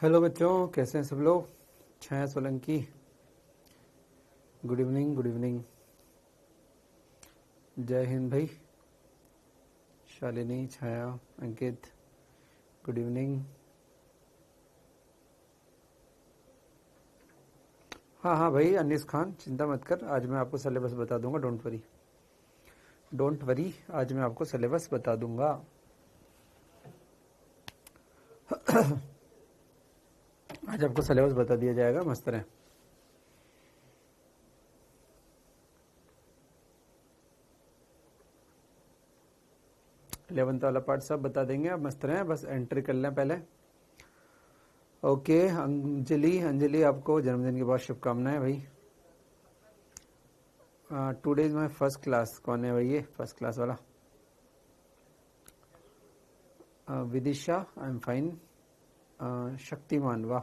Hello बच्चों, कैसे हैं सब लोग। Chhaya Solanki, good evening. Good evening. जय हिंद भाई। Shalini, Chhaya, Ankit, good evening. हाँ हाँ भाई, अनीस खान, चिंता मत कर, आज मैं आपको सिलेबस बता दूंगा। डोंट वरी, डोंट वरी, आज मैं आपको सिलेबस बता दूंगा। आज आपको सिलेबस बता दिया जाएगा, मस्त रहे। इलेवंथ वाला पार्ट सब बता देंगे, आप मस्त रहें, बस एंट्री कर लें पहले। ओके अंजलि, अंजलि आपको जन्मदिन की बहुत शुभकामनाएं भाई। Today is my first class. कौन है भाई ये फर्स्ट क्लास वाला? Vidisha, I am fine. Shaktimaan, वाह।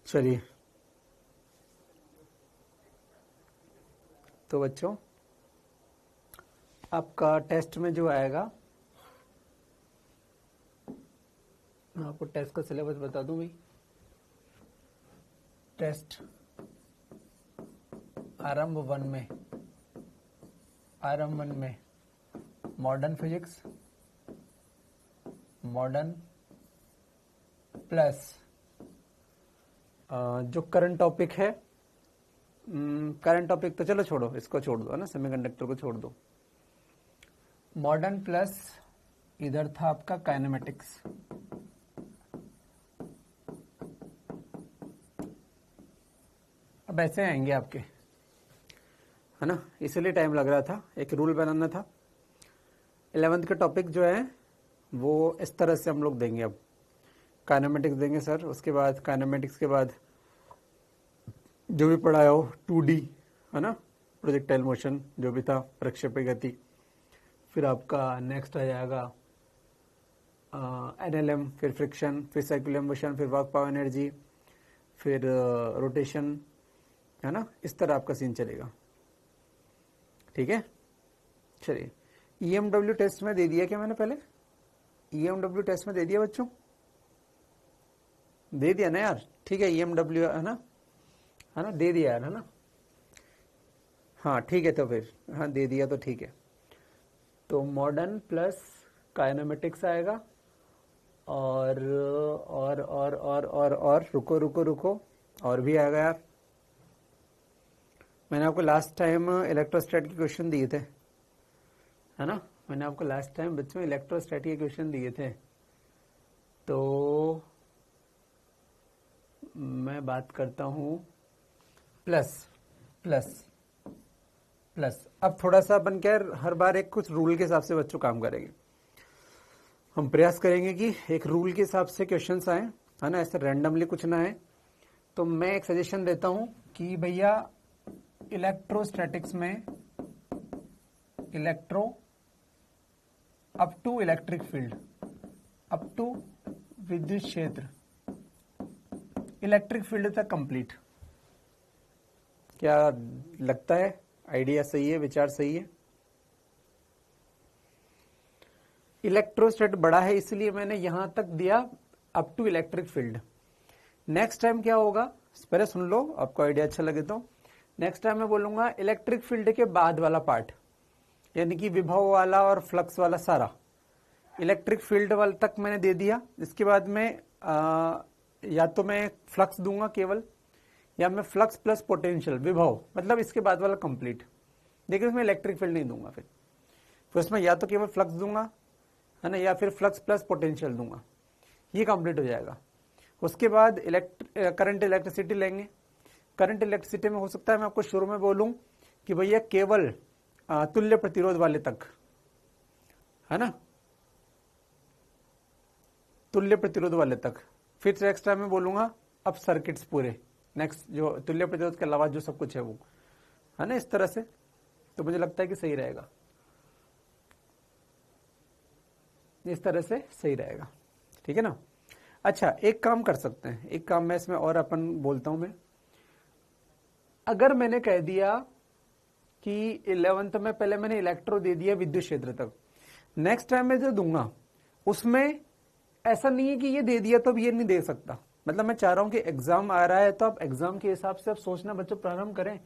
चलिए, तो बच्चों आपका टेस्ट में जो आएगा, मैं आपको टेस्ट का सिलेबस बता दूं भाई। टेस्ट आरंभ वन में मॉडर्न फिजिक्स, मॉडर्न प्लस जो करंट टॉपिक है, करंट टॉपिक तो चलो छोड़ो, इसको छोड़ दो, है ना, सेमीकंडक्टर को छोड़ दो। मॉडर्न प्लस इधर था आपका काइनेमेटिक्स। अब ऐसे आएंगे आपके, है ना, इसलिए टाइम लग रहा था, एक रूल बनाना था। 11th के टॉपिक जो है वो इस तरह से हम लोग देंगे। अब काइनेमेटिक्स देंगे सर, उसके बाद काइनेमेटिक्स के बाद जो भी पढ़ाया हो 2D, है ना, प्रोजेक्टाइल मोशन जो भी था, प्रक्षेपी गति। फिर आपका नेक्स्ट आ जाएगा NLM, फिर फ्रिक्शन, फिर सर्कुलर मोशन, फिर वर्क पावर एनर्जी, फिर रोटेशन, है ना, इस तरह आपका सीन चलेगा। ठीक है, चलिए। EMW टेस्ट में दे दिया क्या मैंने पहले? EMW टेस्ट में दे दिया बच्चों? दे दिया ना यार? ठीक है, EMW है ना, दे दिया यार, है ना। हाँ ठीक है, तो फिर हाँ दे दिया तो ठीक है। तो मॉडर्न प्लस काइनेमेटिक्स आएगा, और रुको रुको रुको, और भी आएगा यार। मैंने आपको लास्ट टाइम इलेक्ट्रोस्टैट के क्वेश्चन दिए थे, है ना, मैंने आपको लास्ट टाइम बच्चों इलेक्ट्रोस्टैट के क्वेश्चन दिए थे। तो मैं बात करता हूं प्लस प्लस प्लस। अब थोड़ा सा अपन क्या, हर बार एक कुछ रूल के हिसाब से बच्चों काम करेंगे। हम प्रयास करेंगे कि एक रूल के हिसाब से क्वेश्चंस आए, है ना, ऐसे रैंडमली कुछ ना आए। तो मैं एक सजेशन देता हूं कि भैया इलेक्ट्रोस्टैटिक्स में electro up to electric field, up to विद्युत क्षेत्र, इलेक्ट्रिक फील्ड तक कंप्लीट। क्या लगता है? आइडिया सही है? विचार सही है? इलेक्ट्रोस्टैट बड़ा है इसलिए मैंने यहां तक दिया, up to electric field. Next time क्या होगा, पहले सुन लो, आपको आइडिया अच्छा लगे तो। नेक्स्ट टाइम मैं बोलूंगा इलेक्ट्रिक फील्ड के बाद वाला पार्ट, यानी कि विभव वाला और फ्लक्स वाला सारा। इलेक्ट्रिक फील्ड वाला तक मैंने दे दिया, इसके बाद में या तो मैं फ्लक्स दूंगा केवल, या मैं फ्लक्स प्लस पोटेंशियल विभव, मतलब इसके बाद वाला कंप्लीट। देखिए उसमें इलेक्ट्रिक फील्ड नहीं दूंगा, फिर उसमें या तो केवल फ्लक्स दूंगा, है ना, या फिर फ्लक्स प्लस पोटेंशियल दूंगा, ये कंप्लीट हो जाएगा। उसके बाद करंट इलेक्ट्रिसिटी लेंगे। करंट इलेक्ट्रिसिटी में हो सकता है मैं आपको शुरू में बोलूं कि भैया केवल तुल्य प्रतिरोध वाले तक, है ना, तुल्य प्रतिरोध वाले तक। फिर नेक्स्ट टाइम मैं बोलूंगा अब सर्किट्स पूरे, नेक्स्ट जो तुल्य प्रतिरोध के अलावा जो सब कुछ है वो, है ना, इस तरह से। तो मुझे लगता है कि सही रहेगा, इस तरह से सही रहेगा। ठीक है ना। अच्छा, एक काम कर सकते हैं, एक काम मैं इसमें और अपन बोलता हूं मैं, अगर मैंने कह दिया कि 11th में पहले मैंने इलेक्ट्रो दे दिया विद्युत क्षेत्र तक, नेक्स्ट टाइम मैं जो दूंगा उसमें ऐसा नहीं है कि ये दे दिया तो अब ये नहीं दे सकता। मतलब मैं चाह रहा हूं कि एग्जाम आ रहा है तो आप एग्जाम के हिसाब से आप सोचना बच्चों प्रारंभ करें।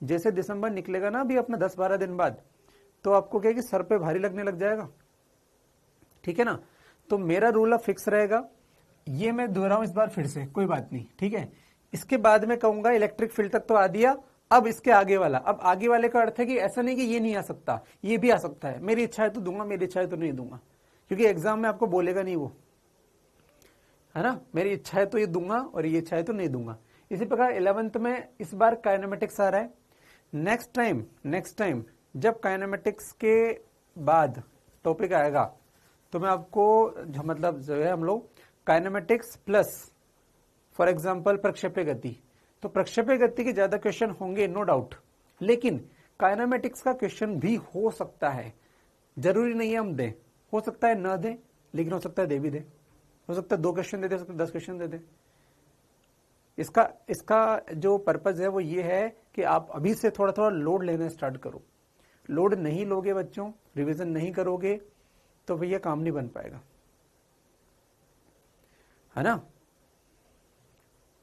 जैसे दिसंबर निकलेगा ना अभी अपना 10-12 दिन बाद, तो आपको क्या है कि सर पे भारी लगने लग जाएगा, ठीक है ना। तो मेरा रूल अब फिक्स रहेगा, ये मैं दोहराऊं इस बार फिर से, कोई बात नहीं, ठीक है। इसके बाद मैं कहूंगा इलेक्ट्रिक फील्ड तक तो आ दिया, अब इसके आगे वाला, अब आगे वाले का अर्थ है कि ऐसा नहीं कि ये नहीं आ सकता, ये भी आ सकता है, मेरी इच्छा है तो दूंगा, मेरी इच्छा है तो नहीं दूंगा, क्योंकि एग्जाम में आपको बोलेगा नहीं वो, है ना। मेरी इच्छा है तो ये दूंगा और ये इच्छा है तो नहीं दूंगा। इसी प्रकार 11th में इस बार काइनेमेटिक्स आ रहा है। नेक्स्ट टाइम जब काइनेमेटिक्स के बाद टॉपिक आएगा तो मैं आपको मतलब जो है हम लोग काइनेमेटिक्स प्लस फॉर एग्जांपल प्रक्षेप्य गति, तो प्रक्षेप्य गति के ज्यादा क्वेश्चन होंगे नो डाउट, लेकिन काइनेमेटिक्स का क्वेश्चन भी हो सकता है, जरूरी नहीं है हम दें, हो सकता है न दें, लेकिन हो सकता है दे भी दे, हो सकता है 2 क्वेश्चन दे दे, 10 क्वेश्चन दे दे। इसका जो पर्पज है वो ये है कि आप अभी से थोड़ा थोड़ा लोड लेना स्टार्ट करो। लोड नहीं लोगे बच्चों, रिवीजन नहीं करोगे तो भैया काम नहीं बन पाएगा, है ना।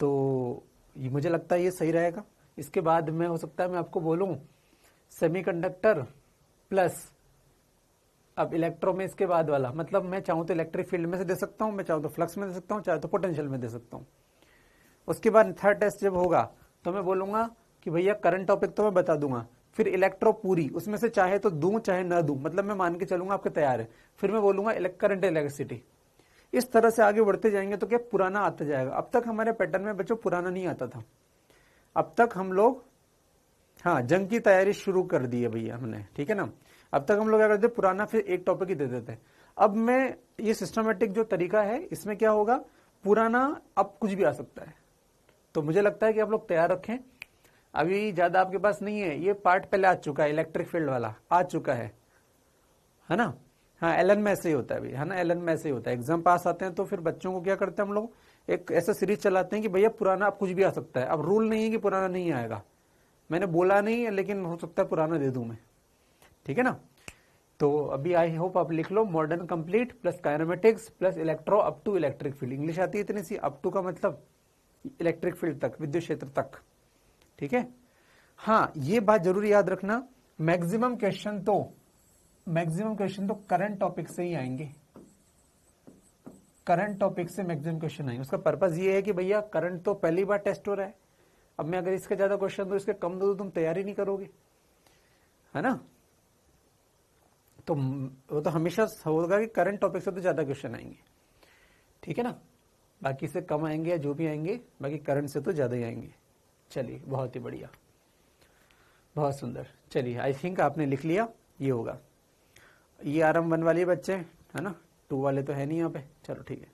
तो ये मुझे लगता है ये सही रहेगा। इसके बाद में हो सकता है मैं आपको बोलूं सेमीकंडक्टर प्लस अब इलेक्ट्रो में इसके बाद वाला, मतलब मैं चाहूं तो इलेक्ट्रिक फील्ड में से दे सकता हूं, मैं चाहूं तो फ्लक्स में दे सकता हूं, चाहे तो पोटेंशियल में दे सकता हूं। उसके बाद थर्ड टेस्ट जब होगा तो मैं बोलूंगा कि भैया करंट टॉपिक तो मैं बता दूंगा, फिर इलेक्ट्रो पूरी उसमें से चाहे तो दूं चाहे ना दूं, मतलब मैं मान के चलूंगा आपके तैयार है, फिर मैं बोलूंगा करंट इलेक्ट्रिसिटी। इस तरह से आगे बढ़ते जाएंगे तो क्या पुराना आता जाएगा। अब तक हमारे पैटर्न में बच्चों पुराना नहीं आता था, अब तक हम लोग हाँ जंग की तैयारी शुरू कर दी है भैया हमने, ठीक है ना। अब तक हम लोग क्या करते पुराना फिर एक टॉपिक ही दे देते। अब मैं ये सिस्टमेटिक जो तरीका है इसमें क्या होगा, पुराना अब कुछ भी आ सकता है, तो मुझे लगता है कि आप लोग तैयार रखें। अभी ज्यादा आपके पास नहीं है, ये पार्ट पहले आ चुका है, इलेक्ट्रिक फील्ड वाला आ चुका है ना। हाँ एलन में ऐसे ही होता है अभी, है ना, एलन में ऐसे ही होता है। एग्जाम पास आते हैं तो फिर बच्चों को क्या करते हैं हम लोग, एक ऐसा सीरीज चलाते हैं कि भैया पुराना अब कुछ भी आ सकता है। अब रूल नहीं है कि पुराना नहीं आएगा, मैंने बोला नहीं है लेकिन हो सकता है पुराना दे दूं मैं, ठीक है ना। तो अभी आई होप आप लिख लो modern complete plus kinematics plus electro up to electric field. English आती है इतनी सी, अप टू का मतलब इलेक्ट्रिक फील्ड तक, विद्युत क्षेत्र तक, ठीक है। हाँ ये बात जरूर याद रखना, मैक्सिमम क्वेश्चन तो करंट टॉपिक से ही आएंगे, करंट टॉपिक से मैक्सिमम क्वेश्चन आएंगे। उसका पर्पज ये है कि भैया करंट तो पहली बार टेस्ट हो रहा है, अब मैं अगर इसके ज्यादा क्वेश्चन दूं, इसके कम दूं, तुम तैयारी नहीं करोगे, है ना। तो वो तो हमेशा होगा कि करंट टॉपिक से तो ज्यादा क्वेश्चन आएंगे, ठीक है ना। बाकी से कम आएंगे या जो भी आएंगे, बाकी करंट से तो ज्यादा ही आएंगे। चलिए बहुत ही बढ़िया, बहुत सुंदर। चलिए आई थिंक आपने लिख लिया, ये होगा। ये आरम 1 वाले बच्चे है ना, 2 वाले तो है नहीं यहाँ पे, चलो ठीक है।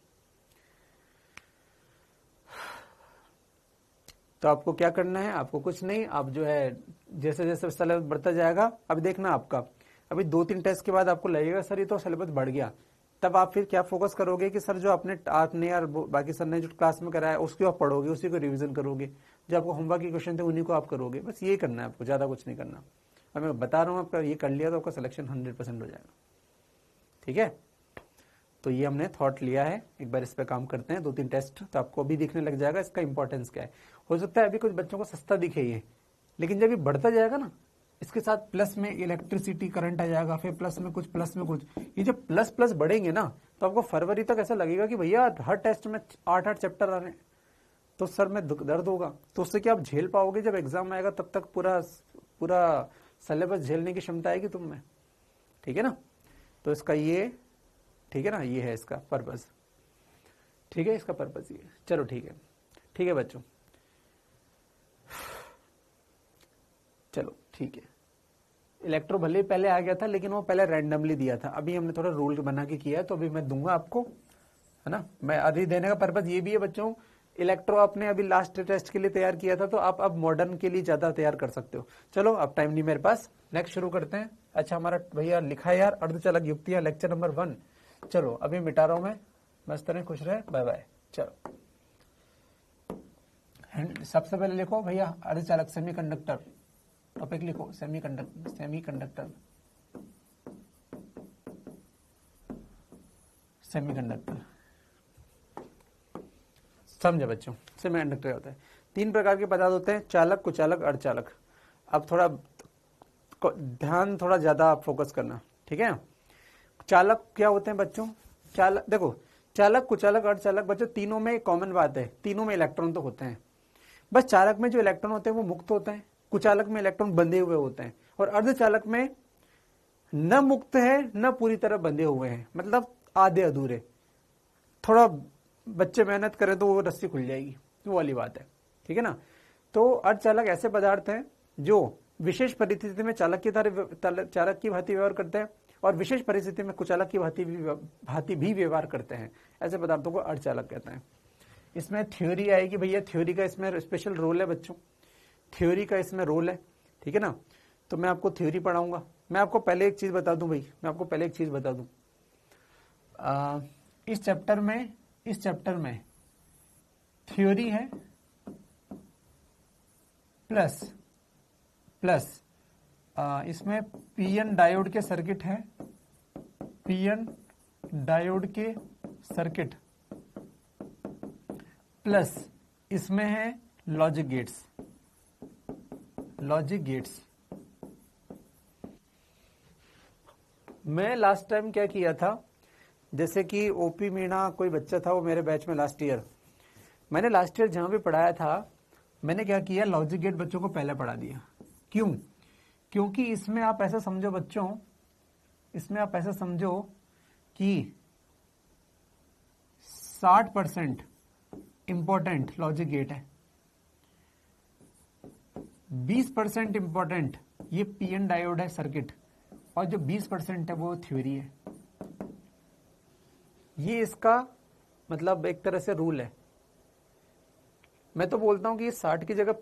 तो आपको क्या करना है, आपको कुछ नहीं, आप जो है जैसे जैसे सिलेबस बढ़ता जाएगा, अब देखना आपका अभी 2-3 टेस्ट के बाद आपको लगेगा सर ये तो सिलेबस बढ़ गया, तब आप फिर क्या फोकस करोगे कि सर जो आपने और बाकी सर ने जो क्लास में कराया उसको आप पढ़ोगे, उसी को रिवीजन करोगे, जो आपको होमवर्क के क्वेश्चन थे उन्हीं को आप करोगे, बस ये करना है आपको, ज्यादा कुछ नहीं करना। अब मैं बता रहा हूँ आपका ये कर लिया तो आपका सिलेक्शन 100% हो जाएगा, ठीक है। तो ये हमने थॉट लिया है, एक बार इस पे काम करते हैं, 2-3 टेस्ट तो आपको अभी दिखने लग जाएगा इसका इंपॉर्टेंस क्या है। हो सकता है अभी कुछ बच्चों को सस्ता दिखे ये, लेकिन जब ये बढ़ता जाएगा ना, इसके साथ प्लस में इलेक्ट्रिसिटी करंट आ जाएगा, फिर प्लस में कुछ, ये जब प्लस प्लस बढ़ेंगे ना तो आपको फरवरी तक ऐसा लगेगा कि भैया हर टेस्ट में 8-8 चैप्टर आ रहे हैं, तो सर में दर्द होगा। तो उससे क्या आप झेल पाओगे, जब एग्जाम आएगा तब तक पूरा सिलेबस झेलने की क्षमता आएगी तुम में, ठीक है ना। तो इसका ये, ठीक है ना, ये है इसका पर्पज, ठीक है, इसका पर्पज ये। चलो ठीक है बच्चों, चलो ठीक है। इलेक्ट्रो भले पहले आ गया था लेकिन वो पहले रैंडमली दिया था, अभी हमने थोड़ा रूल बना के किया है, तो अभी मैं दूंगा आपको, है ना। मैं अभी देने का पर्पज ये भी है बच्चों, इलेक्ट्रो आपने अभी लास्ट टेस्ट के लिए तैयार किया था, तो आप अब मॉडर्न के लिए ज्यादा तैयार कर सकते हो। चलो अब टाइम नहीं मेरे पास, नेक्स्ट शुरू करते हैं। अच्छा हमारा भैया लिखा है यार, अर्धचालक युक्तियां लेक्चर नंबर 1। चलो अभी मिटा रहा हूं मैं, मस्त रहे, खुश रहे, बाय बाय। चलो। सबसे पहले लिखो भैया अर्धचालक सेमीकंडक्टर, टॉपिक लिखो सेमीकंडक्टर, सेमीकंडक्टर, सेमीकंडक्टर। समझे बच्चों, सेमीकंडक्टर होता है। 3 प्रकार के पदार्थ होते हैं, चालक, कुचालक, अर्धचालक। अब थोड़ा ध्यान थोड़ा ज्यादा फोकस करना, ठीक है। चालक क्या होते हैं बच्चों? चालक देखो, चालक, कुचालक, अर्धचालक बच्चों तीनों में कॉमन बात है, तीनों में इलेक्ट्रॉन तो होते हैं। बस चालक में जो इलेक्ट्रॉन होते हैं वो मुक्त होते हैं, कुचालक में इलेक्ट्रॉन बंधे हुए होते हैं, और अर्धचालक में न मुक्त है न पूरी तरह बंधे हुए हैं, मतलब आधे अधूरे। थोड़ा बच्चे मेहनत करें तो वो रस्सी खुल जाएगी, वो वाली बात है, ठीक है ना। तो अर्धचालक ऐसे पदार्थ हैं जो विशेष परिस्थिति में चालक की भांति व्यवहार करते हैं और विशेष परिस्थिति में कुचालक की भांति भी व्यवहार करते हैं। ऐसे पदार्थों को अर्धचालक कहते हैं। इसमें थ्योरी आएगी भैया, थ्योरी का इसमें स्पेशल रोल है बच्चों, थ्योरी का इसमें रोल है, ठीक है ना। तो मैं आपको थ्योरी पढ़ाऊंगा। मैं आपको पहले एक चीज बता दूं भाई, मैं आपको पहले एक चीज बता दूं, इस चैप्टर में थ्योरी है प्लस इसमें पीएन डायोड के सर्किट है, पीएन डायोड के सर्किट, प्लस इसमें है लॉजिक गेट्स, लॉजिक गेट्स। मैं लास्ट टाइम क्या किया था, जैसे कि ओपी मीणा कोई बच्चा था वो मेरे बैच में लास्ट ईयर, मैंने लास्ट ईयर जहां भी पढ़ाया था मैंने क्या किया, लॉजिक गेट बच्चों को पहले पढ़ा दिया। क्यों? क्योंकि इसमें आप ऐसा समझो बच्चों, इसमें आप ऐसा समझो कि 60% इंपॉर्टेंट लॉजिक गेट है, 20% इंपॉर्टेंट ये पीएन डायोड है सर्किट, और जो 20% है वो थ्योरी है। ये इसका मतलब एक तरह से रूल है। मैं तो बोलता हूं कि 60 की जगह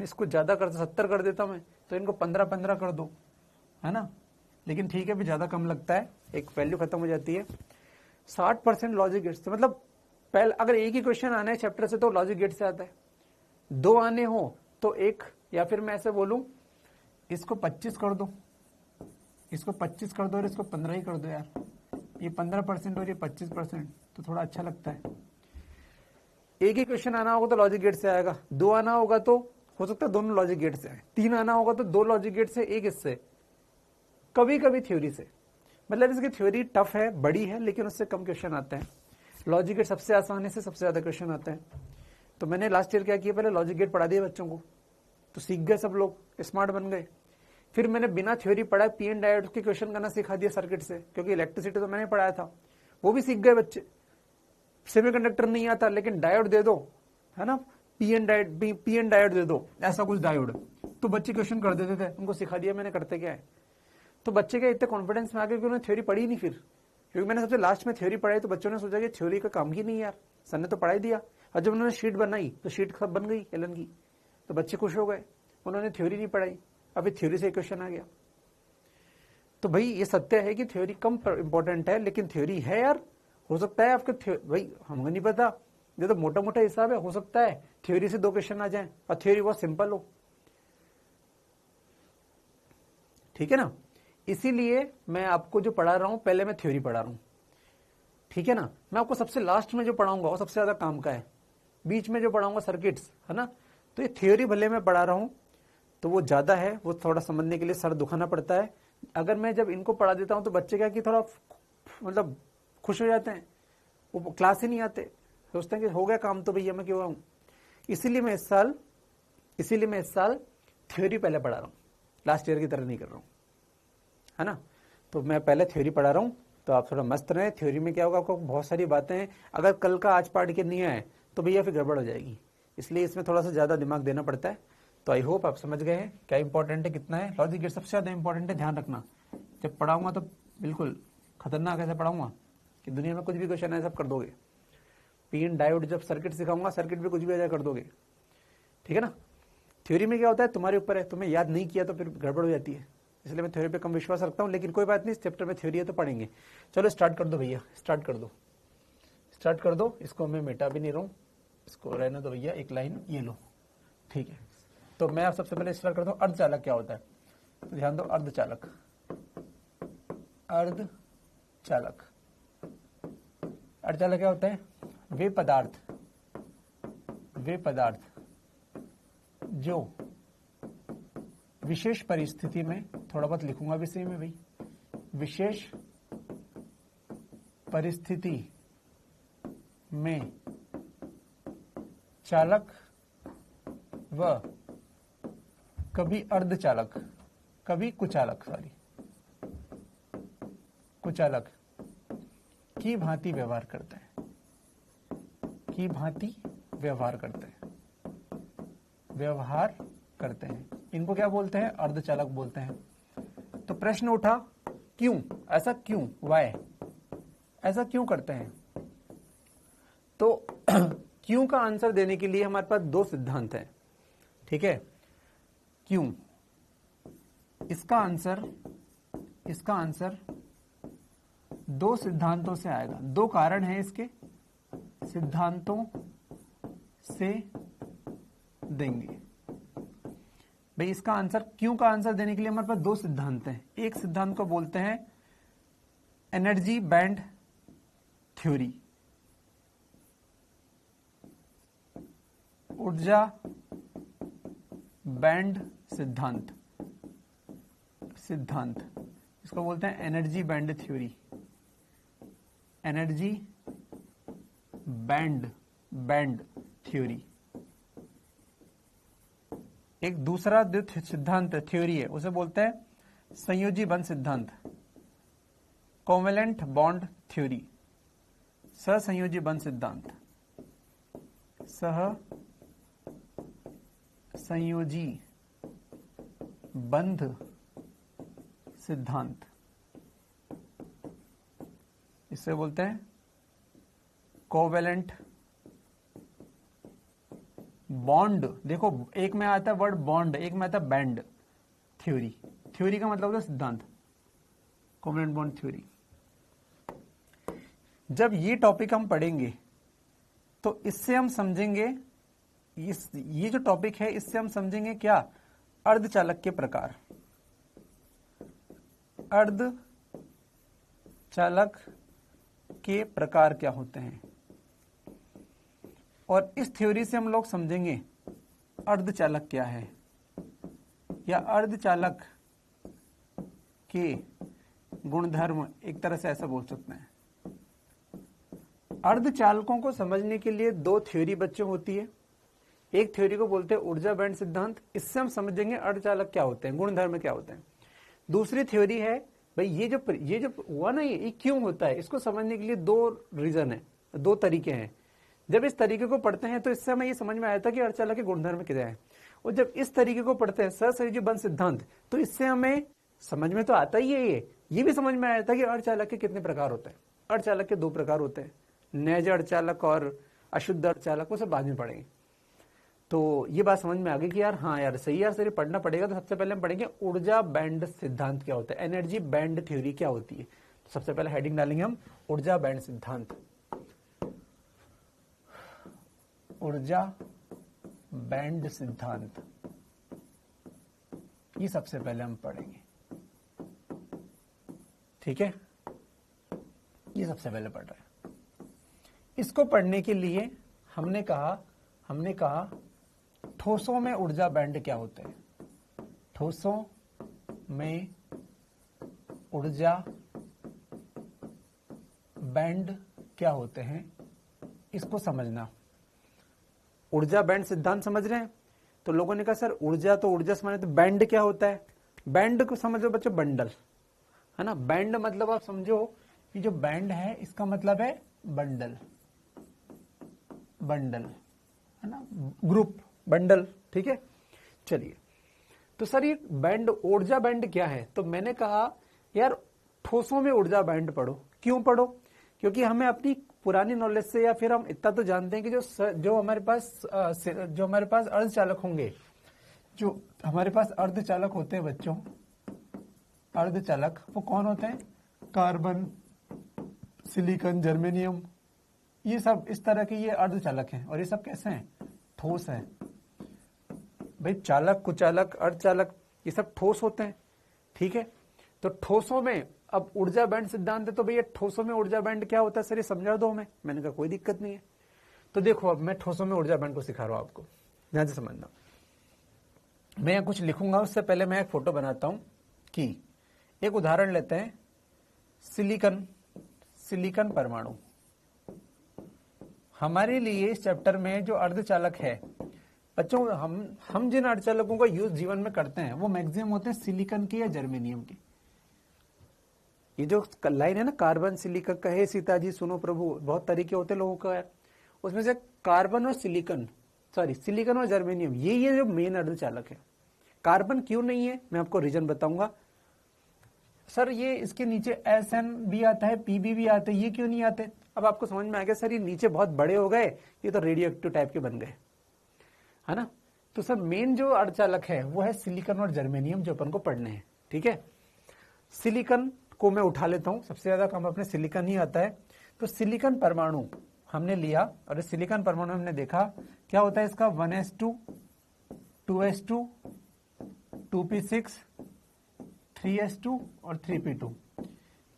इसको ज्यादा कर 70 कर देता मैं, तो इनको 15-15 कर दो, है ना। लेकिन ठीक है, भी ज्यादा कम लगता है, एक वैल्यू खत्म हो जाती है। 60% लॉजिक गेट्स, तो मतलब पहले अगर एक ही क्वेश्चन आना है चैप्टर से तो लॉजिक गेट से आता है, 2 आने हो तो एक, या फिर मैं ऐसे बोलूं इसको 25 कर दो, इसको 25 कर दो और इसको 15 ही कर दो यार, ये 15% और ये 25%, तो थोड़ा अच्छा लगता है। एक ही क्वेश्चन आना होगा तो लॉजिक गेट से आएगा, 2 आना होगा तो हो सकता है दोनों लॉजिक गेट से आए, 3 आना होगा तो 2 लॉजिक गेट से, एक इससे, कभी कभी थ्योरी से। मतलब इसकी थ्योरी टफ है, बड़ी है, लेकिन उससे कम क्वेश्चन आते हैं। लॉजिक गेट सबसे आसानी से सबसे ज्यादा क्वेश्चन आते हैं। तो मैंने लास्ट ईयर क्या किया, पहले लॉजिक गेट पढ़ा दिया बच्चों को, तो सीख गए सब लोग, स्मार्ट बन गए। फिर मैंने बिना थ्योरी पढ़ाए पीएन डायोड के क्वेश्चन करना सिखा दिया सर्किट से, क्योंकि इलेक्ट्रिसिटी तो मैंने पढ़ाया था, वो भी सीख गए बच्चे। सेमीकंडक्टर नहीं आता लेकिन डायोड दे दो, है ना, पीएन डायोड दे दो, ऐसा कुछ डायोड, तो बच्चे क्वेश्चन कर देते थे, उनको सिखा दिया मैंने करते क्या है। तो बच्चे क्या इतने कॉन्फिडेंस में आ गए कि उन्होंने थ्योरी पढ़ी नहीं फिर, क्योंकि मैंने सबसे लास्ट में थ्योरी पढ़ाई, तो बच्चों ने सोचा कि थ्योरी का काम ही नहीं यार, सर ने तो पढ़ाई दिया। और जब उन्होंने शीट बनाई तो शीट सब बन गई एलन की, तो बच्चे खुश हो गए, उन्होंने थ्योरी नहीं पढ़ाई, अभी थ्योरी से क्वेश्चन आ गया। तो भाई ये सत्य है कि थ्योरी कम इंपॉर्टेंट है, लेकिन थ्योरी है यार, हो सकता है आपके भाई हमको नहीं पता, ये तो मोटा मोटा हिसाब है, हो सकता है थ्योरी से 2 क्वेश्चन आ जाएं और थ्योरी बहुत सिंपल हो, ठीक है ना। इसीलिए मैं आपको जो पढ़ा रहा हूं पहले मैं थ्योरी पढ़ा रहा हूं, ठीक है ना। मैं आपको सबसे लास्ट में जो पढ़ाऊंगा वो सबसे ज्यादा काम का है, बीच में जो पढ़ाऊंगा सर्किट्स, है ना। तो ये थ्योरी भले मैं पढ़ा रहा हूं तो वो ज्यादा है, वो थोड़ा समझने के लिए सर दुखाना पड़ता है। अगर मैं जब इनको पढ़ा देता हूं तो बच्चे क्या कि थोड़ा मतलब खुश हो जाते हैं, वो क्लास ही नहीं आते, सोचते हैं कि हो गया काम तो भैया मैं क्यों आऊं। इसीलिए मैं इस साल थ्योरी पहले पढ़ा रहा हूं, लास्ट ईयर की तरह नहीं कर रहा हूं, है ना। तो मैं पहले थ्योरी पढ़ा रहा हूं, तो आप थोड़ा मस्त रहे। थ्योरी में क्या होगा, आपको बहुत सारी बातें हैं, अगर कल का आज पढ़ के नहीं आए तो भैया फिर गड़बड़ हो जाएगी, इसलिए इसमें थोड़ा सा ज्यादा दिमाग देना पड़ता है। तो आई होप आप समझ गए हैं क्या इंपॉर्टेंट है, कितना है। लॉजिक गेट सबसे ज्यादा इंपॉर्टेंट है, ध्यान रखना। जब पढ़ाऊंगा तो बिल्कुल खतरनाक ऐसे पढ़ाऊंगा कि दुनिया में कुछ भी क्वेश्चन है सब कर दोगे। पीएन डायोड जब सर्किट सिखाऊंगा, सर्किट भी कुछ भी आ कर दोगे, ठीक है ना। थ्योरी में क्या होता है तुम्हारे ऊपर है, तुम्हें याद नहीं किया तो फिर गड़बड़ हो जाती है, इसलिए मैं थ्योरी पे कम विश्वास रखता हूं। लेकिन कोई बात नहीं, इस चैप्टर में थ्योरी है तो पढ़ेंगे। चलो स्टार्ट कर दो भैया, स्टार्ट कर दो। इसको मैं मिटा भी नहीं रहा हूं, इसको रहने दो भैया, एक लाइन ये लो, ठीक है, तो मैं आप सबसे पहले स्टार्ट करता हूँ अर्धचालक क्या होता है। तो ध्यान दो, अर्धचालक, अर्धचालक, अर्धचालक क्या होता है? वे पदार्थ जो विशेष परिस्थिति में, थोड़ा बहुत लिखूंगा भी सही में भाई, विशेष परिस्थिति में चालक व कभी अर्धचालक, कभी कुचालक, कुचालक की भांति व्यवहार करते हैं, व्यवहार करते हैं। इनको क्या बोलते हैं? अर्धचालक बोलते हैं। तो प्रश्न उठा, क्यों ऐसा, क्यों, वाई, ऐसा क्यों करते हैं? तो क्यों का आंसर देने के लिए हमारे पास दो सिद्धांत हैं, ठीक है। क्यों, इसका आंसर दो सिद्धांतों से आएगा। दो कारण हैं इसके, सिद्धांतों से देंगे भाई। इसका आंसर, क्यों का आंसर देने के लिए हमारे पास दो सिद्धांत हैं। एक सिद्धांत को बोलते हैं एनर्जी बैंड थ्योरी, ऊर्जा बैंड सिद्धांत, इसको बोलते हैं energy band theory, energy band theory. एक दूसरा जो सिद्धांत थ्योरी है उसे बोलते हैं संयोजी बंध सिद्धांत, कोवेलेंट बॉन्ड थ्योरी, सहसंयोजी बंध सिद्धांत, सहसंयोजी बंध सिद्धांत, इसे बोलते हैं कोवेलेंट बॉन्ड। देखो, एक में आता है वर्ड बॉन्ड, एक में आता है बैंड थ्योरी। थ्योरी का मतलब होता है सिद्धांत, कोवेलेंट बॉन्ड थ्योरी। जब ये टॉपिक हम पढ़ेंगे तो इससे हम समझेंगे, ये जो टॉपिक है इससे हम समझेंगे क्या? अर्धचालक के प्रकार, अर्धचालक के प्रकार क्या होते हैं। और इस थ्योरी से हम लोग समझेंगे अर्धचालक क्या है, या अर्धचालक के गुणधर्म, एक तरह से ऐसा बोल सकते हैं। अर्धचालकों को समझने के लिए दो थ्योरी बच्चों होती है। एक थ्योरी को बोलते हैं ऊर्जा बैंड सिद्धांत, इससे हम समझेंगे अर्धचालक क्या होते हैं, गुणधर्म क्या होते हैं। दूसरी थ्योरी है भाई, ये जो हुआ ना, ये क्यों होता है, इसको समझने के लिए दो रीजन है, दो तरीके हैं। जब इस तरीके को पढ़ते हैं तो इससे हमें ये समझ में आया था कि अर्धचालक के गुणधर्म क्या है। और जब इस तरीके को पढ़ते हैं सहसंयोजी बंध सिद्धांत, तो इससे हमें समझ में तो आता ही है, ये भी समझ में आया था कि अर्धचालक के कितने प्रकार होते हैं। अर्धचालक के दो प्रकार होते हैं, नैज अर्धचालक और अशुद्ध अर्धचालक, वो सब बाद में पढ़ेंगे। तो ये बात समझ में आ गई कि यार हाँ यार सही, यार सही पढ़ना पड़ेगा। तो सबसे पहले हम पढ़ेंगे ऊर्जा बैंड सिद्धांत क्या होता है, एनर्जी बैंड थ्योरी क्या होती है। तो सबसे पहले हेडिंग डालेंगे हम ऊर्जा बैंड सिद्धांत, ऊर्जा बैंड सिद्धांत, ये सबसे पहले हम पढ़ेंगे, ठीक है। ये सबसे पहले पढ़ रहे हैं। इसको पढ़ने के लिए हमने कहा ठोसों में ऊर्जा बैंड क्या होते हैं, ठोसों में ऊर्जा बैंड क्या होते हैं, इसको समझना। ऊर्जा बैंड सिद्धांत समझ रहे हैं। तो लोगों ने कहा सर ऊर्जा तो ऊर्जा समझ, तो बैंड क्या होता है। बैंड को समझो बच्चों, बंडल है ना। बैंड मतलब आप समझो कि जो बैंड है इसका मतलब है बंडल, बंडल है ना, ग्रुप, बंडल, ठीक है। चलिए, तो सर ये बैंड, ऊर्जा बैंड क्या है। तो मैंने कहा यार ठोसों में ऊर्जा बैंड पढ़ो। क्यों पढ़ो? क्योंकि हमें अपनी पुरानी नॉलेज से, या फिर हम इतना तो जानते हैं कि जो हमारे पास अर्धचालक होंगे, जो हमारे पास अर्धचालक होते हैं बच्चों, अर्धचालक वो कौन होते हैं? कार्बन, सिलिकॉन, जर्मेनियम, ये सब इस तरह के ये अर्धचालक हैं। और ये सब कैसे हैं? ठोस हैं, भाई चालक, कुचालक, अर्धचालक ये सब ठोस होते हैं, ठीक है। तो ठोसों में अब ऊर्जा बैंड सिद्धांत है, तो भैया ठोसों में ऊर्जा बैंड क्या होता है सर, ये समझा दो हमें। मैंने कहा कोई दिक्कत नहीं है। तो देखो अब मैं ठोसों में ऊर्जा बैंड को सिखा रहा हूं आपको, ध्यान से समझना। मैं यहाँ कुछ लिखूंगा, उससे पहले मैं एक फोटो बनाता हूं कि एक उदाहरण लेते हैं, सिलिकॉन परमाणु। हमारे लिए इस चैप्टर में जो अर्धचालक है बच्चों, हम जिन अर्धचालकों का यूज जीवन में करते हैं वो मैक्सिमम होते हैं सिलिकॉन के या जर्मेनियम के। ये जो लाइन है ना, कार्बन सिलिकॉन, कहे सीता जी सुनो प्रभु, बहुत तरीके होते लोगों का, उसमें से कार्बन और सिलिकॉन और जर्मेनियम, ये जो मेन अर्धचालक है। कार्बन क्यों नहीं है, मैं आपको रीजन बताऊंगा। सर ये इसके नीचे SN भी आता है, PB भी आते हैं, ये क्यों नहीं आते? अब आपको समझ में आ गया, सर ये नीचे बहुत बड़े हो गए, ये तो रेडियो एक्टिव टाइप के बन गए, है ना। तो सर मेन जो अर्धचालक है वो है सिलिकॉन और जर्मेनियम, जो अपन को पढ़ने हैं, ठीक है। सिलिकॉन को मैं उठा लेता हूं, सबसे ज्यादा काम अपने सिलिकॉन ही आता है। तो सिलिकॉन परमाणु हमने लिया, और इस सिलिकॉन परमाणु हमने देखा क्या होता है इसका, 1s2, 2s2, 2p6, 3s2 और 3p2।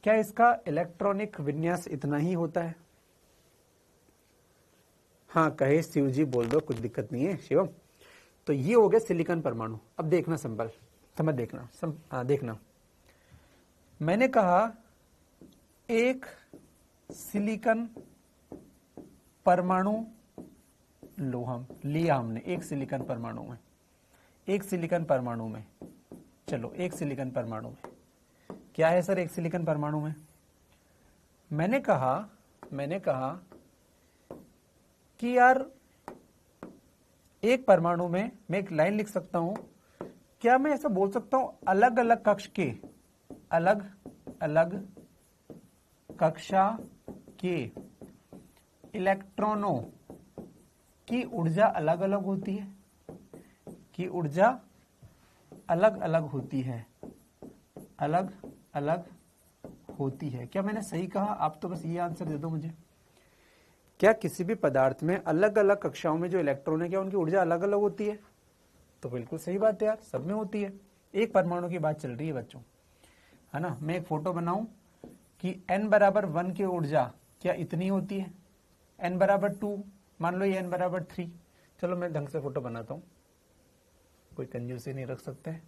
क्या इसका इलेक्ट्रॉनिक विन्यास इतना ही होता है? हाँ कहे शिव जी बोल दो, कुछ दिक्कत नहीं है शिवम। तो ये हो गया सिलिकॉन परमाणु। अब देखना सिंपल, समझ देखना, देखना मैंने कहा एक सिलिकॉन परमाणु लो, हम लिया हमने एक सिलिकॉन परमाणु में, एक सिलिकॉन परमाणु में, चलो एक सिलिकॉन परमाणु में क्या है सर, एक सिलिकॉन परमाणु में मैंने कहा कि यार एक परमाणु में मैं एक लाइन लिख सकता हूं, क्या मैं ऐसा बोल सकता हूं अलग अलग कक्ष के, अलग अलग कक्षा के इलेक्ट्रॉनों की ऊर्जा अलग अलग होती है, की ऊर्जा अलग अलग होती है, अलग अलग होती है। क्या मैंने सही कहा? आप तो बस ये आंसर दे दो मुझे। क्या किसी भी पदार्थ में अलग अलग कक्षाओं में जो इलेक्ट्रॉन है क्या उनकी ऊर्जा अलग अलग होती है? तो बिल्कुल सही बात है यार, सब में होती है। एक परमाणु की बात चल रही है बच्चों, है ना। मैं एक फोटो बनाऊं कि n बराबर 1 की ऊर्जा क्या इतनी होती है, n बराबर 2, मान लो ये n बराबर 3। चलो मैं ढंग से फोटो बनाता हूं, कोई कंजूसी नहीं रख सकते।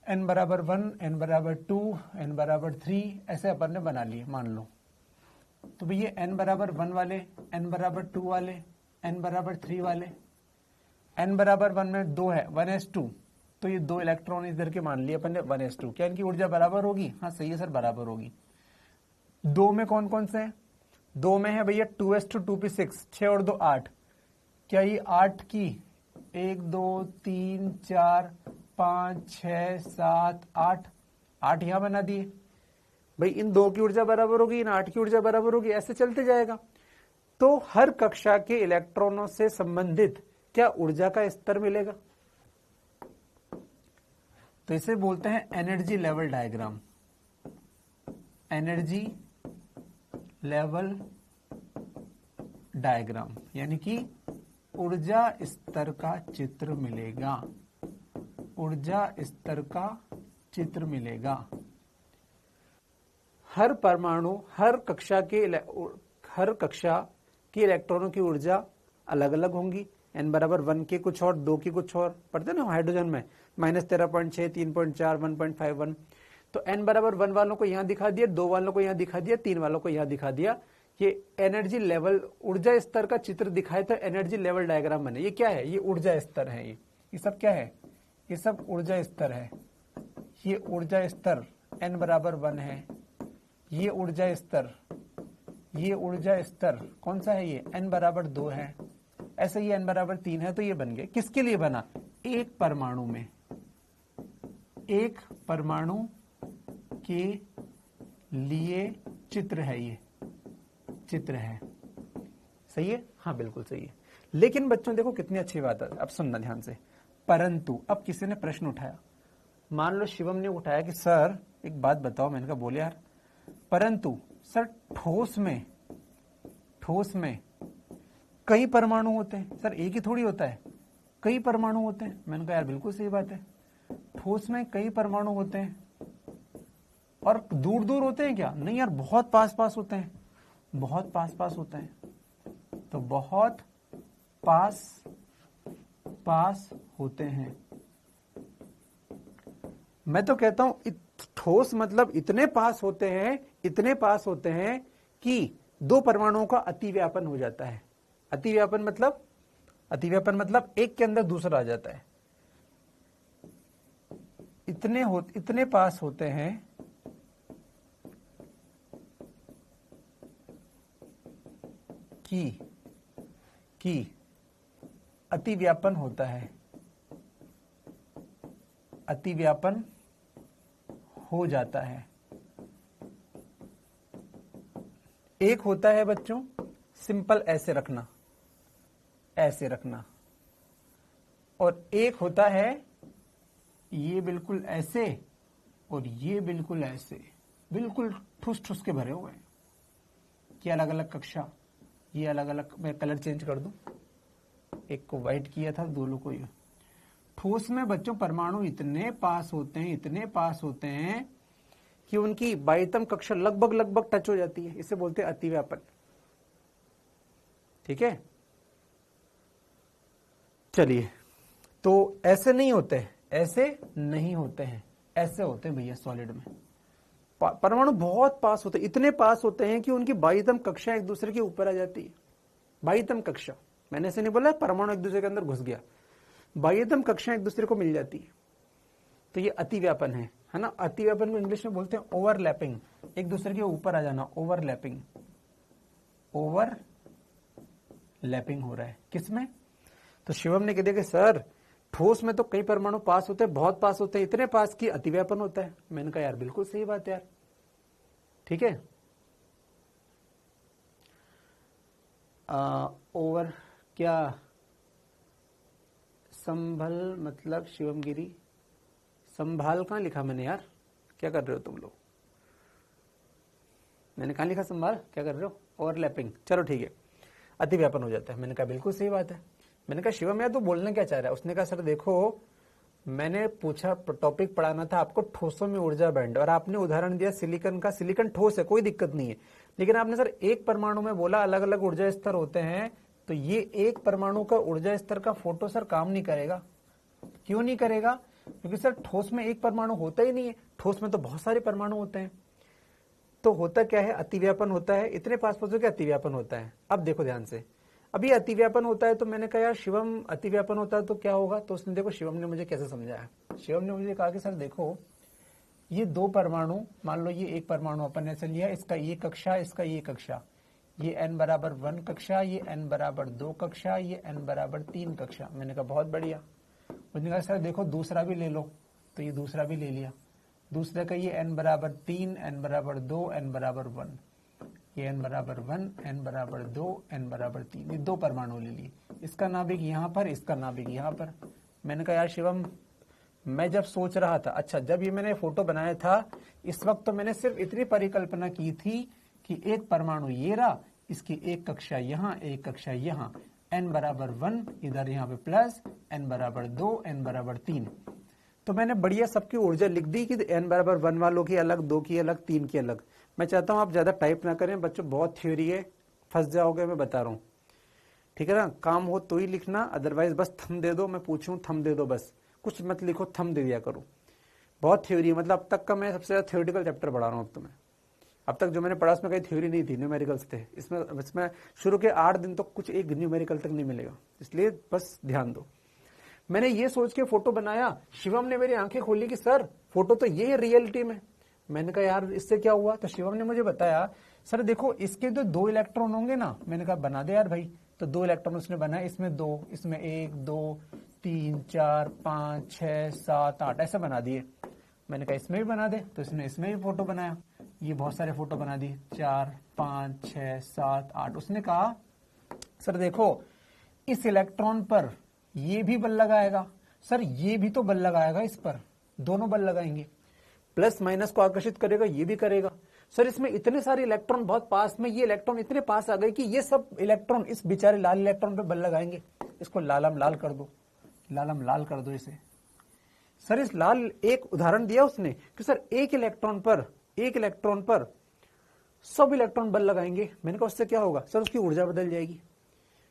n बराबर 1, n बराबर 2, n बराबर 3 ऐसे अपन ने बना लिए मान लो। तो भैया n बराबर 1 वाले, n बराबर 2 वाले, n बराबर 3 वाले, n बराबर 1 में 2 है, 1s2, तो ये 2 इलेक्ट्रॉन इधर के मान लिए अपन ने 1s2। क्या इनकी ऊर्जा बराबर होगी? हाँ सही है सर, बराबर होगी। 2 में कौन कौन से हैं? 2 में है भैया 2s2, 2p6, 6 और 2 8। क्या ये 8 की 1 2 3 4 5 6 7 8 यहां बना दिए भाई। इन 2 की ऊर्जा बराबर होगी, इन 8 की ऊर्जा बराबर होगी, ऐसे चलते जाएगा। तो हर कक्षा के इलेक्ट्रॉनों से संबंधित क्या ऊर्जा का स्तर मिलेगा? तो इसे बोलते हैं energy level diagram, energy level diagram, यानी कि ऊर्जा स्तर का चित्र मिलेगा, ऊर्जा स्तर का चित्र मिलेगा। हर परमाणु, हर कक्षा के इलेक्ट्रॉनों की ऊर्जा अलग अलग होंगी। n बराबर 1 के कुछ और, 2 की कुछ और, पढ़ते ना हाइड्रोजन में -13.6, 3.4, 1.51। तो n बराबर 1 वालों को यहां दिखा दिया, 2 वालों को यहां दिखा दिया, 3 वालों को यहां दिखा दिया। ये एनर्जी लेवल, ऊर्जा स्तर का चित्र दिखाए तो एनर्जी लेवल डायग्राम बने। ये क्या है? ये ऊर्जा स्तर है। ये सब क्या है? ये सब ऊर्जा स्तर है। ये ऊर्जा स्तर n बराबर 1 है, ये ऊर्जा स्तर, ये ऊर्जा स्तर कौन सा है? ये n बराबर 2 है, ऐसे ही n बराबर 3 है। तो ये बन गए, किसके लिए बना? एक परमाणु में, एक परमाणु के लिए चित्र है, ये चित्र है। सही है? हाँ बिल्कुल सही है। लेकिन बच्चों देखो कितनी अच्छी बात है, अब सुनना ध्यान से। परंतु अब किसी ने प्रश्न उठाया, मान लो शिवम ने उठाया कि सर एक बात बताओ। मैंने कहा बोले यार। परंतु सर ठोस में कई परमाणु होते हैं। सर एक ही थोड़ी होता है, कई परमाणु होते हैं। मैंने कहा यार बिल्कुल सही बात है, ठोस में कई परमाणु होते हैं। और दूर दूर होते हैं क्या? नहीं यार, बहुत पास पास होते हैं, बहुत पास पास होते हैं। तो बहुत पास पास होते हैं। मैं तो कहता हूं ठोस मतलब इतने पास होते हैं, इतने पास होते हैं कि दो परमाणुओं का अतिव्यापन हो जाता है। अतिव्यापन मतलब एक के अंदर दूसरा आ जाता है। इतने पास होते हैं कि अतिव्यापन होता है, अतिव्यापन हो जाता है। एक होता है बच्चों सिंपल ऐसे रखना, ऐसे रखना, और एक होता है ये बिल्कुल ऐसे और ये बिल्कुल ऐसे, बिल्कुल ठुस ठुस के भरे हुए हैं। कि अलग अलग कक्षा, ये अलग अलग, मैं कलर चेंज कर दूं, एक को व्हाइट किया था, दोनों को ये। ठोस में बच्चों परमाणु इतने पास होते हैं, इतने पास होते हैं कि उनकी बाह्यतम कक्षा लगभग टच हो जाती है। इसे बोलते हैं अतिव्यापन। ठीक है, चलिए, तो ऐसे नहीं होते, ऐसे नहीं होते हैं, ऐसे होते हैं भैया सॉलिड में। परमाणु बहुत पास होते हैं, इतने पास होते हैं कि उनकी बाह्यतम कक्षा एक दूसरे के ऊपर आ जाती है। बाह्यतम कक्षा, मैंने ऐसे नहीं बोला परमाणु एक दूसरे के अंदर घुस गया, बाह्यतम कक्षा एक दूसरे को मिल जाती है। तो ये अतिव्यापन है ना। अतिव्यापन को इंग्लिश में बोलते हैं ओवरलैपिंग, एक दूसरे के ऊपर आ जाना, ओवरलैपिंग। ओवरलैपिंग हो रहा है किसमें? तो शिवम ने कह दिया कि सर ठोस में तो कई परमाणु पास होते हैं, बहुत पास होते हैं, इतने पास कि अतिव्यापन होता है। मैंने कहा यार बिल्कुल सही बात है यार। ठीक है, ओवर क्या संभल मतलब शिवम गिरी, संभाल कहां लिखा मैंने यार? क्या कर रहे हो तुम लोग? मैंने कहां लिखा संभाल? क्या कर रहे हो? ओवरलैपिंग। चलो ठीक है, अतिव्यापन हो जाता है। मैंने कहा बिल्कुल सही बात है। मैंने कहा शिवम यार तू बोलना क्या चाह रहा है? उसने कहा सर देखो, मैंने पूछा, टॉपिक पढ़ाना था आपको ठोसों में ऊर्जा बैंड, और आपने उदाहरण दिया सिलिकॉन का। सिलिकॉन ठोस है, कोई दिक्कत नहीं है, लेकिन आपने सर एक परमाणु में बोला अलग अलग ऊर्जा स्तर होते हैं, तो ये एक परमाणु का ऊर्जा स्तर का फोटो सर काम नहीं करेगा। क्यों नहीं करेगा? क्योंकि सर ठोस में एक परमाणु होता ही नहीं है, ठोस में तो बहुत सारे परमाणु होते हैं। तो होता क्या है? अतिव्यापन होता है, इतने पास पास के अतिव्यापन होता है। अब देखो ध्यान से, अभी अतिव्यापन होता है तो मैंने कहा यार शिवम अतिव्यापन होता है तो क्या होगा? तो उसने देखो शिवम ने मुझे कैसे समझाया। शिवम ने मुझे कहा कि सर देखो, ये दो परमाणु, मान लो ये एक परमाणु अपन ने ऐसे लिया, इसका ये कक्षा, इसका ये कक्षा, ये n बराबर 1 कक्षा, ये n बराबर 2 कक्षा, ये n बराबर 3 कक्षा। मैंने कहा बहुत बढ़िया। उसने कहा सर देखो दूसरा भी ले लो, तो ये दूसरा भी ले लिया। दूसरे का ये n बराबर 3, n बराबर 2, n बराबर 1, ये n बराबर 1, n बराबर 2, n बराबर 3, ये दो परमाणु ले लिए। इसका नाभिक यहाँ पर, इसका नाभिक यहाँ पर। मैंने कहा यार शिवम, मैं जब सोच रहा था, अच्छा जब ये मैंने फोटो बनाया था, इस वक्त तो मैंने सिर्फ इतनी परिकल्पना की थी कि एक परमाणु ये रहा, इसकी एक कक्षा यहाँ, एक कक्षा यहाँ, n बराबर 1 इधर यहाँ पे प्लस, n बराबर 2, n बराबर 3। तो मैंने बढ़िया सबकी ऊर्जा लिख दी कि n बराबर 1 वालों की अलग, 2 की अलग, 3 की अलग। मैं चाहता हूं आप ज्यादा टाइप ना करें बच्चों, बहुत थ्योरी है, फंस जाओगे, मैं बता रहा हूं। ठीक है ना, काम हो तो ही लिखना, अदरवाइज बस थंब दे दो, मैं पूछूं थंब दे दो, बस कुछ मत लिखो, थंब दे दिया करो। बहुत थ्योरी है, मतलब अब तक का मैं सबसे ज्यादा थ्योरेटिकल चैप्टर पढ़ा रहा हूं अब तो मैं। अब तक जो मैंने पढ़ा उसमें कहीं थ्योरी नहीं थी, न्यूमेरिकल्स थे। इसमें शुरू के 8 दिन तो कुछ एक न्यूमेरिकल तक नहीं मिलेगा, इसलिए बस ध्यान दो। मैंने ये सोच के फोटो बनाया, शिवम ने मेरी आंखें खोली कि सर फोटो तो ये है रियलिटी में। मैंने कहा यार इससे क्या हुआ? तो शिवम ने मुझे बताया सर देखो इसके तो 2 इलेक्ट्रॉन होंगे ना। मैंने कहा बना दे यार भाई। तो 2 इलेक्ट्रॉन उसने बनाए, इसमें 2, इसमें 1, 2, 3, 4, 5, 6, 7, 8 ऐसे बना दिए। मैंने कहा इसमें भी बना दे, तो इसने इसमें भी फोटो बनाया। ये बहुत सारे फोटो बना दिए, 4, 5, 6, 7, 8। उसने कहा सर देखो इस इलेक्ट्रॉन पर ये भी बल लगाएगा, सर ये भी तो बल लगाएगा, इस पर दोनों बल लगाएंगे, प्लस माइनस को आकर्षित करेगा, ये भी करेगा। सर इसमें इतने सारे इलेक्ट्रॉन बहुत पास में, ये इलेक्ट्रॉन इतने पास आ गए कि ये सब इलेक्ट्रॉन इस बेचारे लाल इलेक्ट्रॉन पे बल लगाएंगे, इसको लाल कर दो। लाल हम लाल कर दो इसे। सर इस लाल एक उदाहरण दिया उसने कि सर एक इलेक्ट्रॉन पर सब इलेक्ट्रॉन बल लगाएंगे। मैंने कहा उससे क्या होगा? सर उसकी ऊर्जा बदल जाएगी।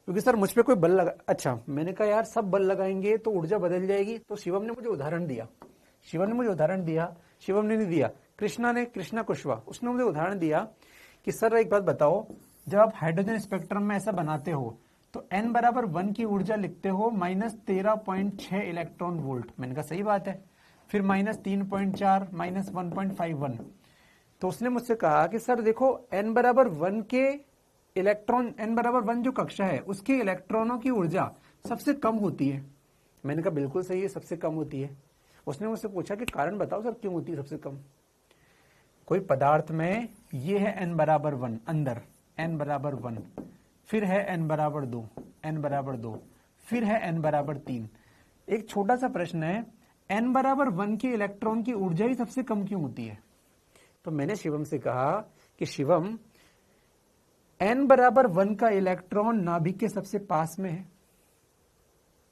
क्योंकि सर मुझ पे कोई बल लगा, अच्छा मैंने कहा यार सब बल लगाएंगे तो ऊर्जा बदल जाएगी। तो शिवम ने मुझे उदाहरण दिया, शिवम ने नहीं दिया, कृष्णा कुशवाहा, उसने मुझे उदाहरण दिया कि सर एक बात बताओ, जब आप हाइड्रोजन स्पेक्ट्रम में ऐसा बनाते हो तो n बराबर 1 की ऊर्जा लिखते हो -13.6 इलेक्ट्रॉन वोल्ट। मैंने कहा सही बात है। फिर -3.4 -1.51। तो उसने मुझसे कहा कि सर देखो n बराबर 1 के इलेक्ट्रॉन, n बराबर 1 जो कक्षा है उसके इलेक्ट्रॉनों की ऊर्जा सबसे कम होती है। मैंने कहा बिल्कुल सही है, सबसे कम होती है। उसने मुझसे पूछा कि कारण बताओ सर क्यों होती है सबसे कम? कोई पदार्थ में ये है n बराबर 1 अंदर, n बराबर 1, फिर है n बराबर 2, n बराबर 2, फिर है n बराबर 3। एक छोटा सा प्रश्न है, n बराबर 1 के इलेक्ट्रॉन की ऊर्जा ही सबसे कम क्यों होती है? तो मैंने शिवम से कहा कि शिवम n बराबर 1 का इलेक्ट्रॉन नाभिक के सबसे पास में है।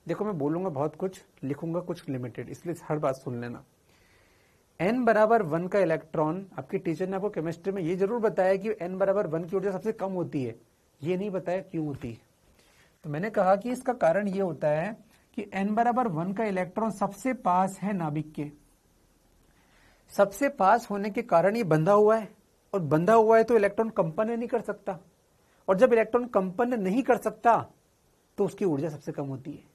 देखो मैं बोलूंगा बहुत कुछ, लिखूंगा कुछ लिमिटेड, इसलिए हर बात सुन लेना। n बराबर 1 का इलेक्ट्रॉन, आपके टीचर ने आपको केमिस्ट्री में ये जरूर बताया कि n बराबर 1 की ऊर्जा सबसे कम होती है, ये नहीं बताया क्यों होती है। तो मैंने कहा कि इसका कारण ये होता है कि n बराबर 1 का इलेक्ट्रॉन सबसे पास है नाभिक के। सबसे पास होने के कारण ये बंधा हुआ है, और बंधा हुआ है तो इलेक्ट्रॉन कंपन नहीं कर सकता, और जब इलेक्ट्रॉन कंपन नहीं कर सकता तो उसकी ऊर्जा सबसे कम होती है।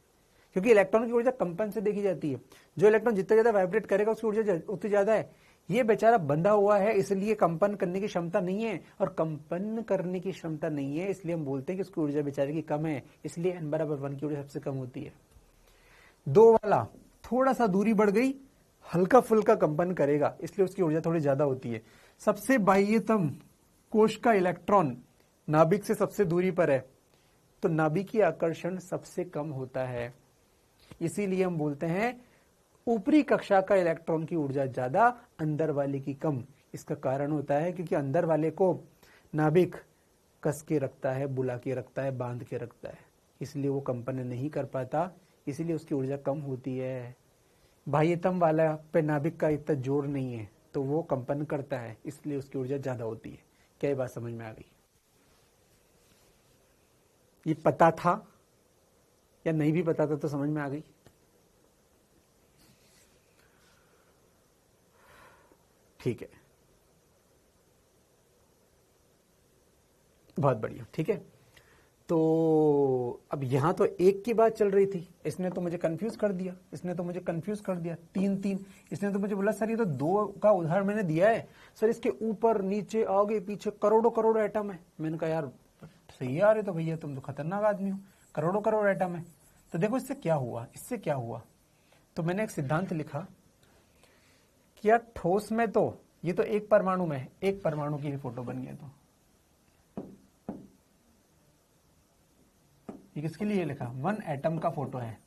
क्योंकि इलेक्ट्रॉन की ऊर्जा कंपन से देखी जाती है, जो इलेक्ट्रॉन जितना ज्यादा वाइब्रेट करेगा उसकी ऊर्जा उतनी ज्यादा है। ये बेचारा बंधा हुआ है, इसलिए कंपन करने की क्षमता नहीं है, और कंपन करने की क्षमता नहीं है इसलिए हम बोलते हैं कि उसकी ऊर्जा बेचारे की कम है, इसलिए n बराबर 1 की ऊर्जा सबसे कम होती है। 2 वाला थोड़ा सा दूरी बढ़ गई, हल्का फुल्का कंपन करेगा, इसलिए उसकी ऊर्जा थोड़ी ज्यादा होती है। सबसे बाह्यतम कोश का इलेक्ट्रॉन नाभिक से सबसे दूरी पर है, तो नाभिकीय आकर्षण सबसे कम होता है, इसीलिए हम बोलते हैं ऊपरी कक्षा का इलेक्ट्रॉन की ऊर्जा ज्यादा, अंदर वाले की कम। इसका कारण होता है क्योंकि अंदर वाले को नाभिक कस के रखता है, बुला के रखता है, बांध के रखता है, इसलिए वो कंपन नहीं कर पाता, इसीलिए उसकी ऊर्जा कम होती है। बाह्यतम वाला पे नाभिक का इतना जोर नहीं है तो वो कंपन करता है, इसलिए उसकी ऊर्जा ज्यादा होती है। क्या ये बात समझ में आ गई? ये पता था या नहीं भी पता था तो समझ में आ गई? ठीक है, बहुत बढ़िया। ठीक है, तो अब यहां तो एक की बात चल रही थी, इसने तो मुझे कंफ्यूज कर दिया, तीन तीन। इसने तो मुझे बोला सर ये तो 2 का उदाहरण मैंने दिया है, सर इसके ऊपर नीचे आगे पीछे करोड़ों करोड़ों एटम है। मैंने कहा यार सही आ रहे तो भैया तुम तो खतरनाक आदमी हो, करोड़ों करोड़ एटम है। तो देखो इससे क्या हुआ, तो मैंने एक सिद्धांत लिखा कि यार ठोस में तो ये तो एक परमाणु में, एक परमाणु की भी फोटो बन गया। तो ये किसके लिए लिखा? 1 एटम का फोटो है,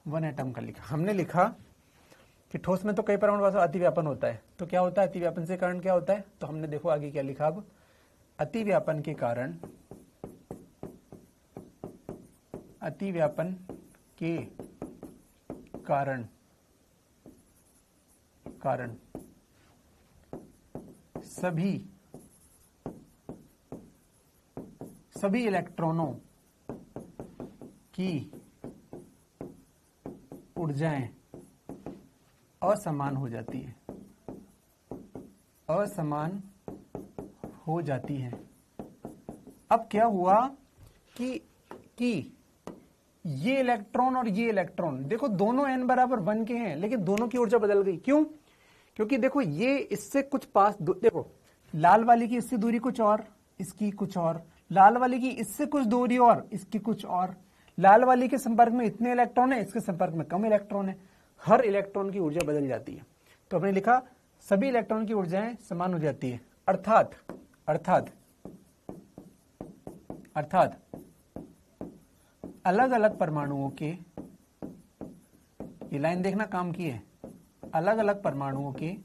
1 एटम का लिखा। हमने लिखा कि ठोस में तो कई परमाणु वास्तव अतिव्यापन होता है। तो क्या होता है अतिव्यापन से कारण क्या होता है? तो हमने देखो आगे क्या लिखा, अब अतिव्यापन के कारण, सभी इलेक्ट्रॉनों की ऊर्जाएं असमान हो जाती हैं। अब क्या हुआ कि ये इलेक्ट्रॉन और ये इलेक्ट्रॉन, देखो दोनों n बराबर 1 के हैं, लेकिन दोनों की ऊर्जा बदल गई। क्यों? क्योंकि देखो ये इससे कुछ पास, देखो लाल वाली की इससे दूरी कुछ और, इसकी कुछ और, लाल वाली की इससे कुछ दूरी और, इसकी कुछ और, लाल वाली के संपर्क में इतने इलेक्ट्रॉन है, इसके संपर्क में कम इलेक्ट्रॉन है। हर इलेक्ट्रॉन की ऊर्जा बदल जाती है। तो हमने लिखा सभी इलेक्ट्रॉन की ऊर्जाएं समान हो जाती है, अर्थात अलग अलग परमाणुओं के, ये लाइन देखना काम की है, अलग अलग परमाणुओं के,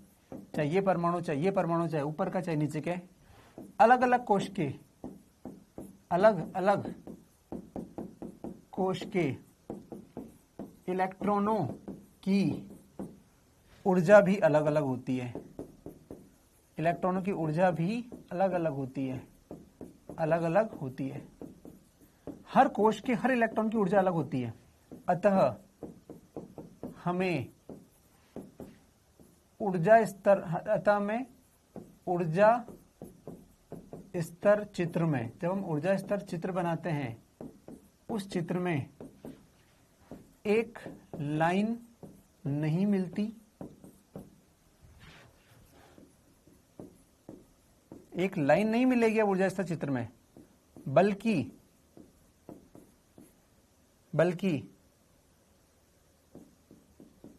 चाहे ये परमाणु चाहे ये परमाणु, चाहे ऊपर का चाहे नीचे के, अलग अलग कोश के, अलग अलग कोश के इलेक्ट्रॉनों की ऊर्जा भी अलग अलग होती है। इलेक्ट्रॉनों की ऊर्जा भी अलग अलग होती है, अलग अलग होती है। हर कोश के हर इलेक्ट्रॉन की ऊर्जा अलग होती है। अतः हमें ऊर्जा स्तर चित्र में, जब हम ऊर्जा स्तर चित्र बनाते हैं, उस चित्र में एक लाइन नहीं मिलती, एक लाइन नहीं मिलेगी ऊर्जा स्तर चित्र में, बल्कि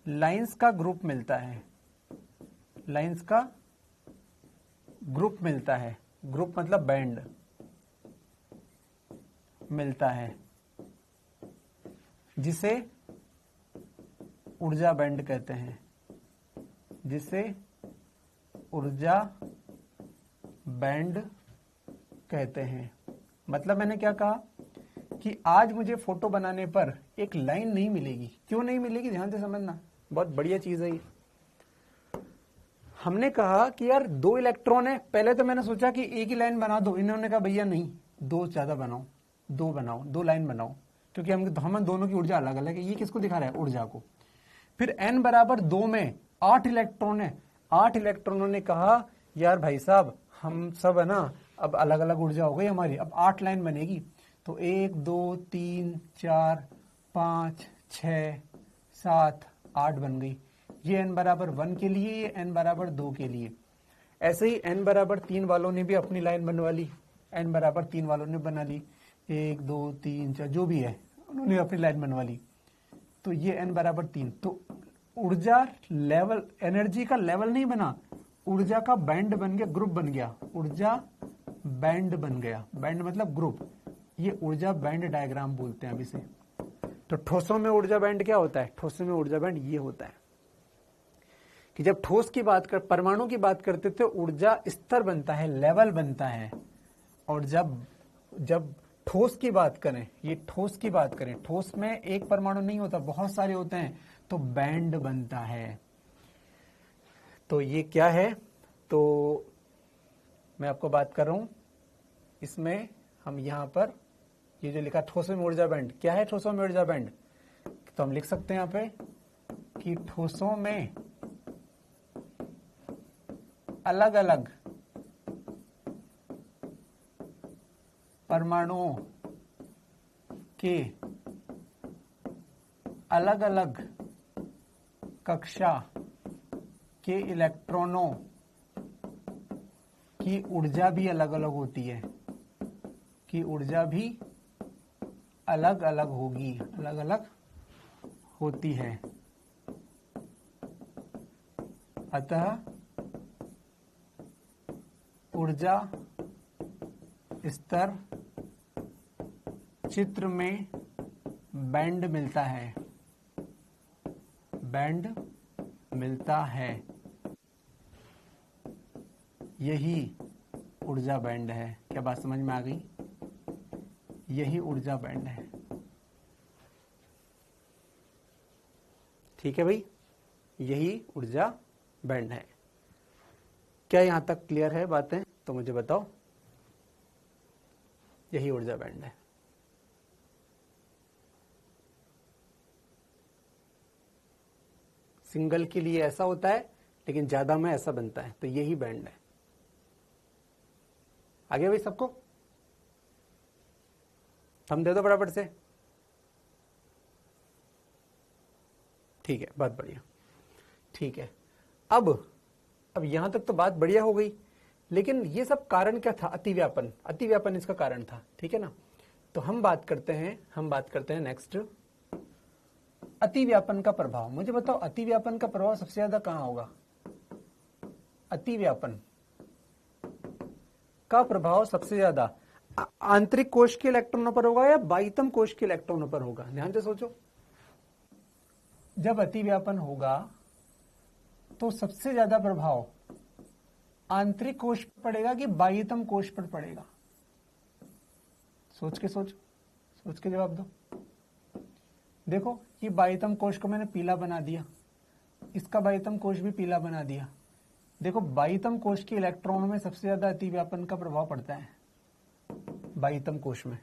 लाइंस का ग्रुप मिलता है। लाइंस का ग्रुप मिलता है, ग्रुप मतलब बैंड मिलता है, जिसे ऊर्जा बैंड कहते हैं, जिसे ऊर्जा बैंड कहते हैं। मतलब मैंने क्या कहा कि आज मुझे फोटो बनाने पर एक लाइन नहीं मिलेगी। क्यों नहीं मिलेगी, ध्यान से समझना, बहुत बढ़िया चीज है ये। हमने कहा कि यार दो इलेक्ट्रॉन है, पहले तो मैंने सोचा कि एक ही लाइन बना दो, इन्होंने कहा भैया नहीं, दो ज्यादा बनाओ, दो लाइन बनाओ, क्योंकि हम दोनों की ऊर्जा अलग अलग है। ये किसको दिखा रहा है, ऊर्जा को। फिर n बराबर 2 में 8 इलेक्ट्रॉन है, 8 इलेक्ट्रॉनों ने कहा यार भाई साहब हम सब है ना, अब अलग अलग ऊर्जा हो गई हमारी, अब 8 लाइन बनेगी। तो 1 2 3 4 5 6 7 8 बन गई। ये n बराबर 1 के लिए, ये n बराबर 2 के लिए। ऐसे ही n बराबर 3 वालों ने भी अपनी लाइन बनवा ली, n बराबर 3 वालों ने बना ली, 1 2 3 4 जो भी है उन्होंने अपनी लाइन बनवा ली। तो ये n बराबर 3। तो ऊर्जा लेवल, एनर्जी का लेवल नहीं बना, ऊर्जा का बैंड बन गया, ग्रुप बन गया, ऊर्जा बैंड बन गया। बैंड मतलब ग्रुप, ये ऊर्जा बैंड डायग्राम बोलते हैं अब इसे। तो ठोसों में ऊर्जा बैंड क्या होता है, ठोसों में ऊर्जा बैंड ये होता है कि जब ठोस की बात कर, परमाणु की बात करते तो ऊर्जा स्तर बनता है, लेवल बनता है। और जब ठोस की बात करें, ये ठोस की बात करें, ठोस में एक परमाणु नहीं होता, बहुत सारे होते हैं, तो बैंड बनता है। तो ये क्या है, तो मैं आपको बात कर रहा हूं, इसमें हम यहां पर ये जो लिखा ठोसों में ऊर्जा बैंड, क्या है ठोसों में ऊर्जा बैंड, तो हम लिख सकते हैं यहां पे कि ठोसों में अलग अलग परमाणुओं के अलग अलग कक्षा के इलेक्ट्रॉनों की ऊर्जा भी अलग अलग होती है, की ऊर्जा भी अलग अलग होगी, अलग अलग होती है। अतः ऊर्जा स्तर चित्र में बैंड मिलता है, बैंड मिलता है, यही ऊर्जा बैंड है। क्या बात समझ में आ गई, यही ऊर्जा बैंड है। ठीक है भाई, यही ऊर्जा बैंड है। क्या यहां तक क्लियर है बातें, तो मुझे बताओ। यही ऊर्जा बैंड है। सिंगल के लिए ऐसा होता है, लेकिन ज्यादा में ऐसा बनता है, तो यही बैंड है। आगे भाई सबको थंब दे दो फटाफट से। ठीक है, बहुत बढ़िया। ठीक है, अब यहां तक तो बात बढ़िया हो गई, लेकिन ये सब कारण क्या था, अतिव्यापन। अतिव्यापन इसका कारण था, ठीक है ना। तो हम बात करते हैं नेक्स्ट, अतिव्यापन का प्रभाव। मुझे बताओ अतिव्यापन का प्रभाव सबसे ज्यादा कहां होगा, अतिव्यापन का प्रभाव सबसे ज्यादा आंतरिक कोश के इलेक्ट्रॉनों पर होगा या बाह्यतम कोश के इलेक्ट्रॉनों पर होगा। ध्यान से सोचो, जब अतिव्यापन होगा तो सबसे ज्यादा प्रभाव आंतरिक कोश पर पड़ेगा कि बाह्यतम कोश पर पड़ेगा। सोच के जवाब दो। देखो ये बाह्यतम कोश को मैंने पीला बना दिया, इसका बाह्यतम कोश भी पीला बना दिया। देखो बाह्यतम कोश के इलेक्ट्रॉनों में सबसे ज्यादा अतिव्यापन का प्रभाव पड़ता है बाह्यतम कोश में,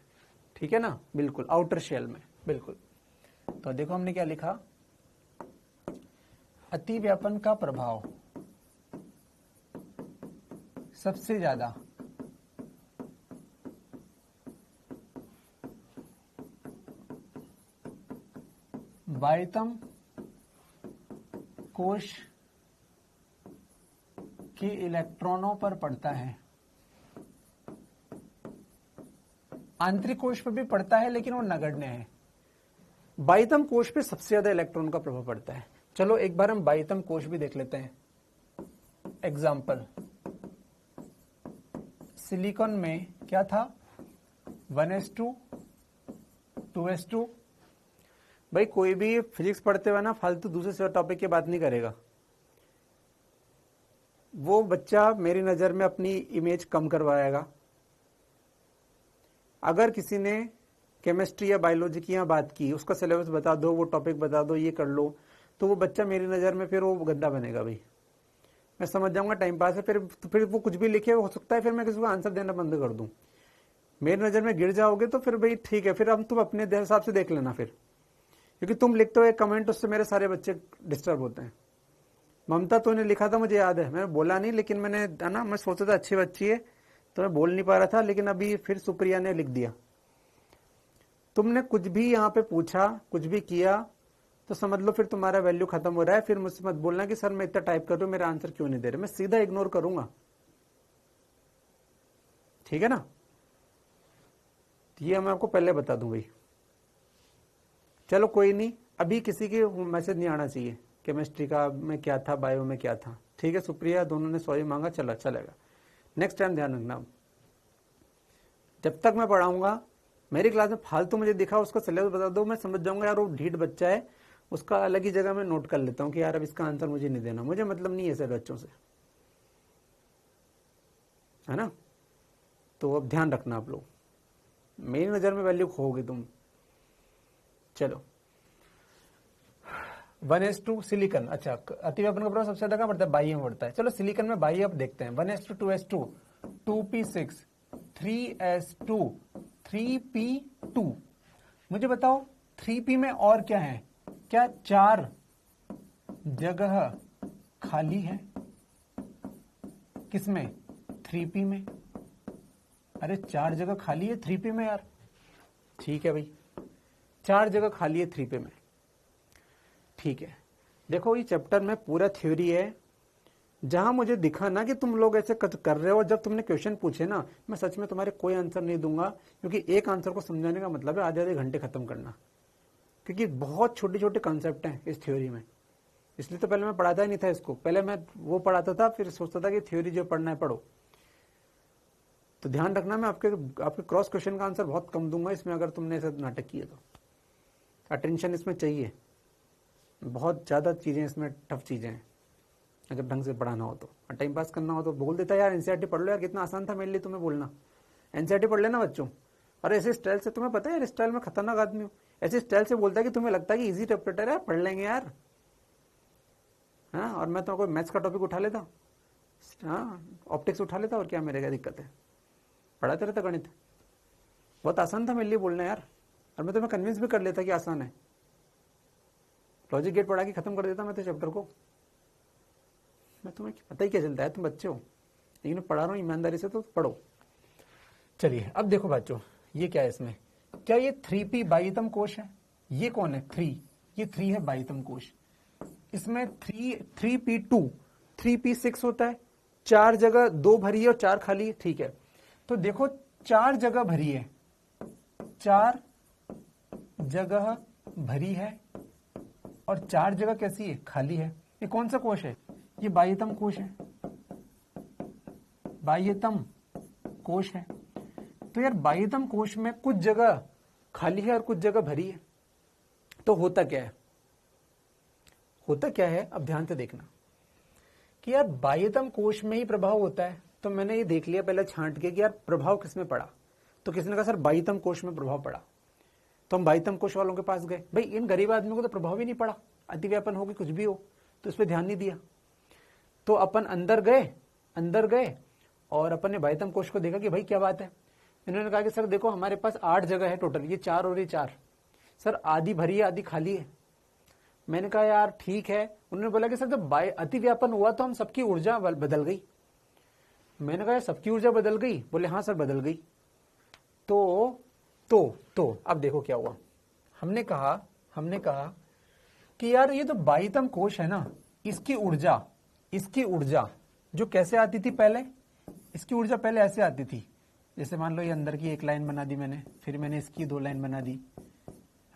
ठीक है ना, बिल्कुल आउटर शेल में, बिल्कुल। तो देखो हमने क्या लिखा, अतिव्यापन का प्रभाव सबसे ज्यादा बाह्यतम कोश के इलेक्ट्रॉनों पर पड़ता है। आंतरिक कोश पर भी पड़ता है लेकिन वो नगण्य है। बाह्यतम कोश पे सबसे ज्यादा इलेक्ट्रॉन का प्रभाव पड़ता है। चलो एक बार हम बाह्यतम कोश भी देख लेते हैं। एग्जाम्पल, सिलिकॉन में क्या था, 1s2 2s2। भाई कोई भी फिजिक्स पढ़ते हुए ना फालतू दूसरे टॉपिक की बात नहीं करेगा। वो बच्चा मेरी नजर में अपनी इमेज कम करवाएगा। अगर किसी ने केमिस्ट्री या बायोलॉजी की यहाँ बात की, उसका सिलेबस बता दो, वो टॉपिक बता दो, ये कर लो, तो वो बच्चा मेरी नजर में फिर वो गंदा बनेगा। भाई मैं समझ जाऊंगा टाइम पास है, फिर वो कुछ भी लिखे, हो सकता है फिर मैं किसी को आंसर देना बंद कर दूं। मेरी नजर में गिर जाओगे तो फिर भाई ठीक है, फिर अब तुम अपने हिसाब से देख लेना फिर, क्योंकि तुम लिखते हो एक कमेंट, उससे मेरे सारे बच्चे डिस्टर्ब होते हैं। ममता तो ने लिखा था, मुझे याद है, मैंने बोला नहीं, लेकिन मैंने ना, मैं सोचा था अच्छी बच्ची है तो मैं बोल नहीं पा रहा था, लेकिन अभी फिर सुप्रिया ने लिख दिया। तुमने कुछ भी यहाँ पे पूछा, कुछ भी किया, तो समझ लो फिर तुम्हारा वैल्यू खत्म हो रहा है। फिर मुझसे मत बोलना कि सर मैं इतना टाइप कर रहा हूं, मेरा आंसर क्यों नहीं दे रहे। मैं सीधा इग्नोर करूंगा, ठीक है ना। ये मैं आपको पहले बता दूं भाई। चलो कोई नहीं, अभी किसी के मैसेज नहीं आना चाहिए केमिस्ट्री का में क्या था, बायो में क्या था, ठीक है। सुप्रिया दोनों ने सॉरी मांगा, चला चलेगा। नेक्स्ट टाइम ध्यान रखना, जब तक मैं पढ़ाऊंगा मेरी क्लास में फालतू मुझे दिखा, उसका सिलेबस बता दो, मैं समझ जाऊंगा यार वो ढीठ बच्चा है, उसका अलग ही जगह में नोट कर लेता हूं कि यार अब इसका आंसर मुझे नहीं देना, मुझे मतलब नहीं है ऐसे बच्चों से, है ना। तो अब ध्यान रखना आप लोग, मेरी नजर में वैल्यू खोगे तुम। चलो 1s2 सिलिकॉन, अच्छा अतिव्यापन का प्रभाव सबसे ज्यादा कहां पड़ता है, बाह्य में पड़ता है। चलो सिलिकॉन में बाह्य अब देखते हैं। 1s2 2s2 2p6 3s2 3p2। मुझे बताओ 3p में और क्या है, क्या 4 जगह खाली है किसमें, 3p में। अरे 4 जगह खाली है 3p में यार, ठीक है भाई 4 जगह खाली है 3p में, ठीक है। देखो ये चैप्टर में पूरा थ्योरी है, जहां मुझे दिखा ना कि तुम लोग ऐसे कर रहे हो, जब तुमने क्वेश्चन पूछे ना, मैं सच में तुम्हारे कोई आंसर नहीं दूंगा, क्योंकि एक आंसर को समझाने का मतलब है आधे आधे घंटे खत्म करना, क्योंकि बहुत छोटे छोटे कॉन्सेप्ट हैं इस थ्योरी में। इसलिए तो पहले मैं पढ़ाता ही नहीं था इसको, पहले मैं वो पढ़ाता था, फिर सोचता था कि थ्योरी जो पढ़ना है पढ़ो। तो ध्यान रखना, मैं आपके क्रॉस क्वेश्चन का आंसर बहुत कम दूंगा इसमें, अगर तुमने ऐसा नाटक किया तो। अटेंशन इसमें चाहिए, बहुत ज्यादा चीजें इसमें, टफ चीजें हैं। अगर ढंग से पढ़ाना हो तो, टाइम पास करना हो तो बोल देता यार एनसीईआरटी पढ़ लो यार, कितना आसान था मेरे लिए तुम्हें बोलना, एनसीईआरटी पढ़ लेना बच्चों। और ऐसे स्टाइल से, तुम्हें पता है यार स्टाइल में खतरनाक आदमी हूं, ऐसे स्टाइल से बोलता है कि तुम्हें लगता है कि इजी चैप्टर है, पढ़ लेंगे यार, हाँ। और मैं तो कोई मैथ्स का टॉपिक उठा लेता, हाँ ऑप्टिक्स उठा लेता, और क्या मेरे क्या दिक्कत है, पढ़ाते रहता गणित, बहुत आसान था मेरे लिए बोलना यार। और मैं तुम्हें कन्विंस भी कर लेता कि आसान है, लॉजिक गेट पढ़ा के खत्म कर देता मैं तो चैप्टर को। मैं तुम्हें पता ही क्या चलता है, तुम बच्चे हो, लेकिन मैं पढ़ा रहा हूँ ईमानदारी से, तो पढ़ो। चलिए अब देखो बच्चों, ये क्या है इसमें, क्या ये 3p बाह्यतम कोश है, ये कौन है 3, ये 3 है बाह्यतम कोश। इसमें 3p2 3p6 होता है, 4 जगह 2 भरी है और 4 खाली है, ठीक है। तो देखो 4 जगह भरी है, 4 जगह भरी है और 4 जगह कैसी है, खाली है। ये कौन सा कोश है, ये बाह्यतम कोश है, बाह्यतम कोश है। तो यार बाह्यतम कोश में कुछ जगह खाली है और कुछ जगह भरी है, तो होता क्या है, होता क्या है, अब ध्यान से देखना कि यार बाह्यतम कोश में ही प्रभाव होता है। तो मैंने ये देख लिया पहले छांट के कि यार प्रभाव किसमें पड़ा, तो किसी ने कहा सर बाह्यतम कोश में प्रभाव पड़ा। तो हम बाह्यतम कोश वालों के पास गए। भाई इन गरीब आदमियों को तो प्रभाव ही नहीं पड़ा, अतिव्यापन हो कि कुछ भी हो, तो इस पर ध्यान नहीं दिया। तो अपन अंदर गए और अपन ने बाह्यतम कोश को देखा कि भाई क्या बात है। इन्होंने कहा कि सर देखो हमारे पास 8 जगह है टोटल, ये 4 और ये 4, सर आधी भरी है आधी खाली है। मैंने कहा यार ठीक है। उन्होंने बोला कि सर जब अतिव्यापन हुआ तो हम सबकी ऊर्जा बदल गई। मैंने कहा सबकी ऊर्जा बदल गई? बोले हाँ सर बदल गई। तो अब देखो क्या हुआ। हमने कहा कि यार ये तो बाह्यतम कोश है ना, इसकी ऊर्जा जो कैसे आती थी पहले, इसकी ऊर्जा पहले ऐसे आती थी, जैसे मान लो ये अंदर की एक लाइन बना दी मैंने, फिर मैंने इसकी 2 लाइन बना दी,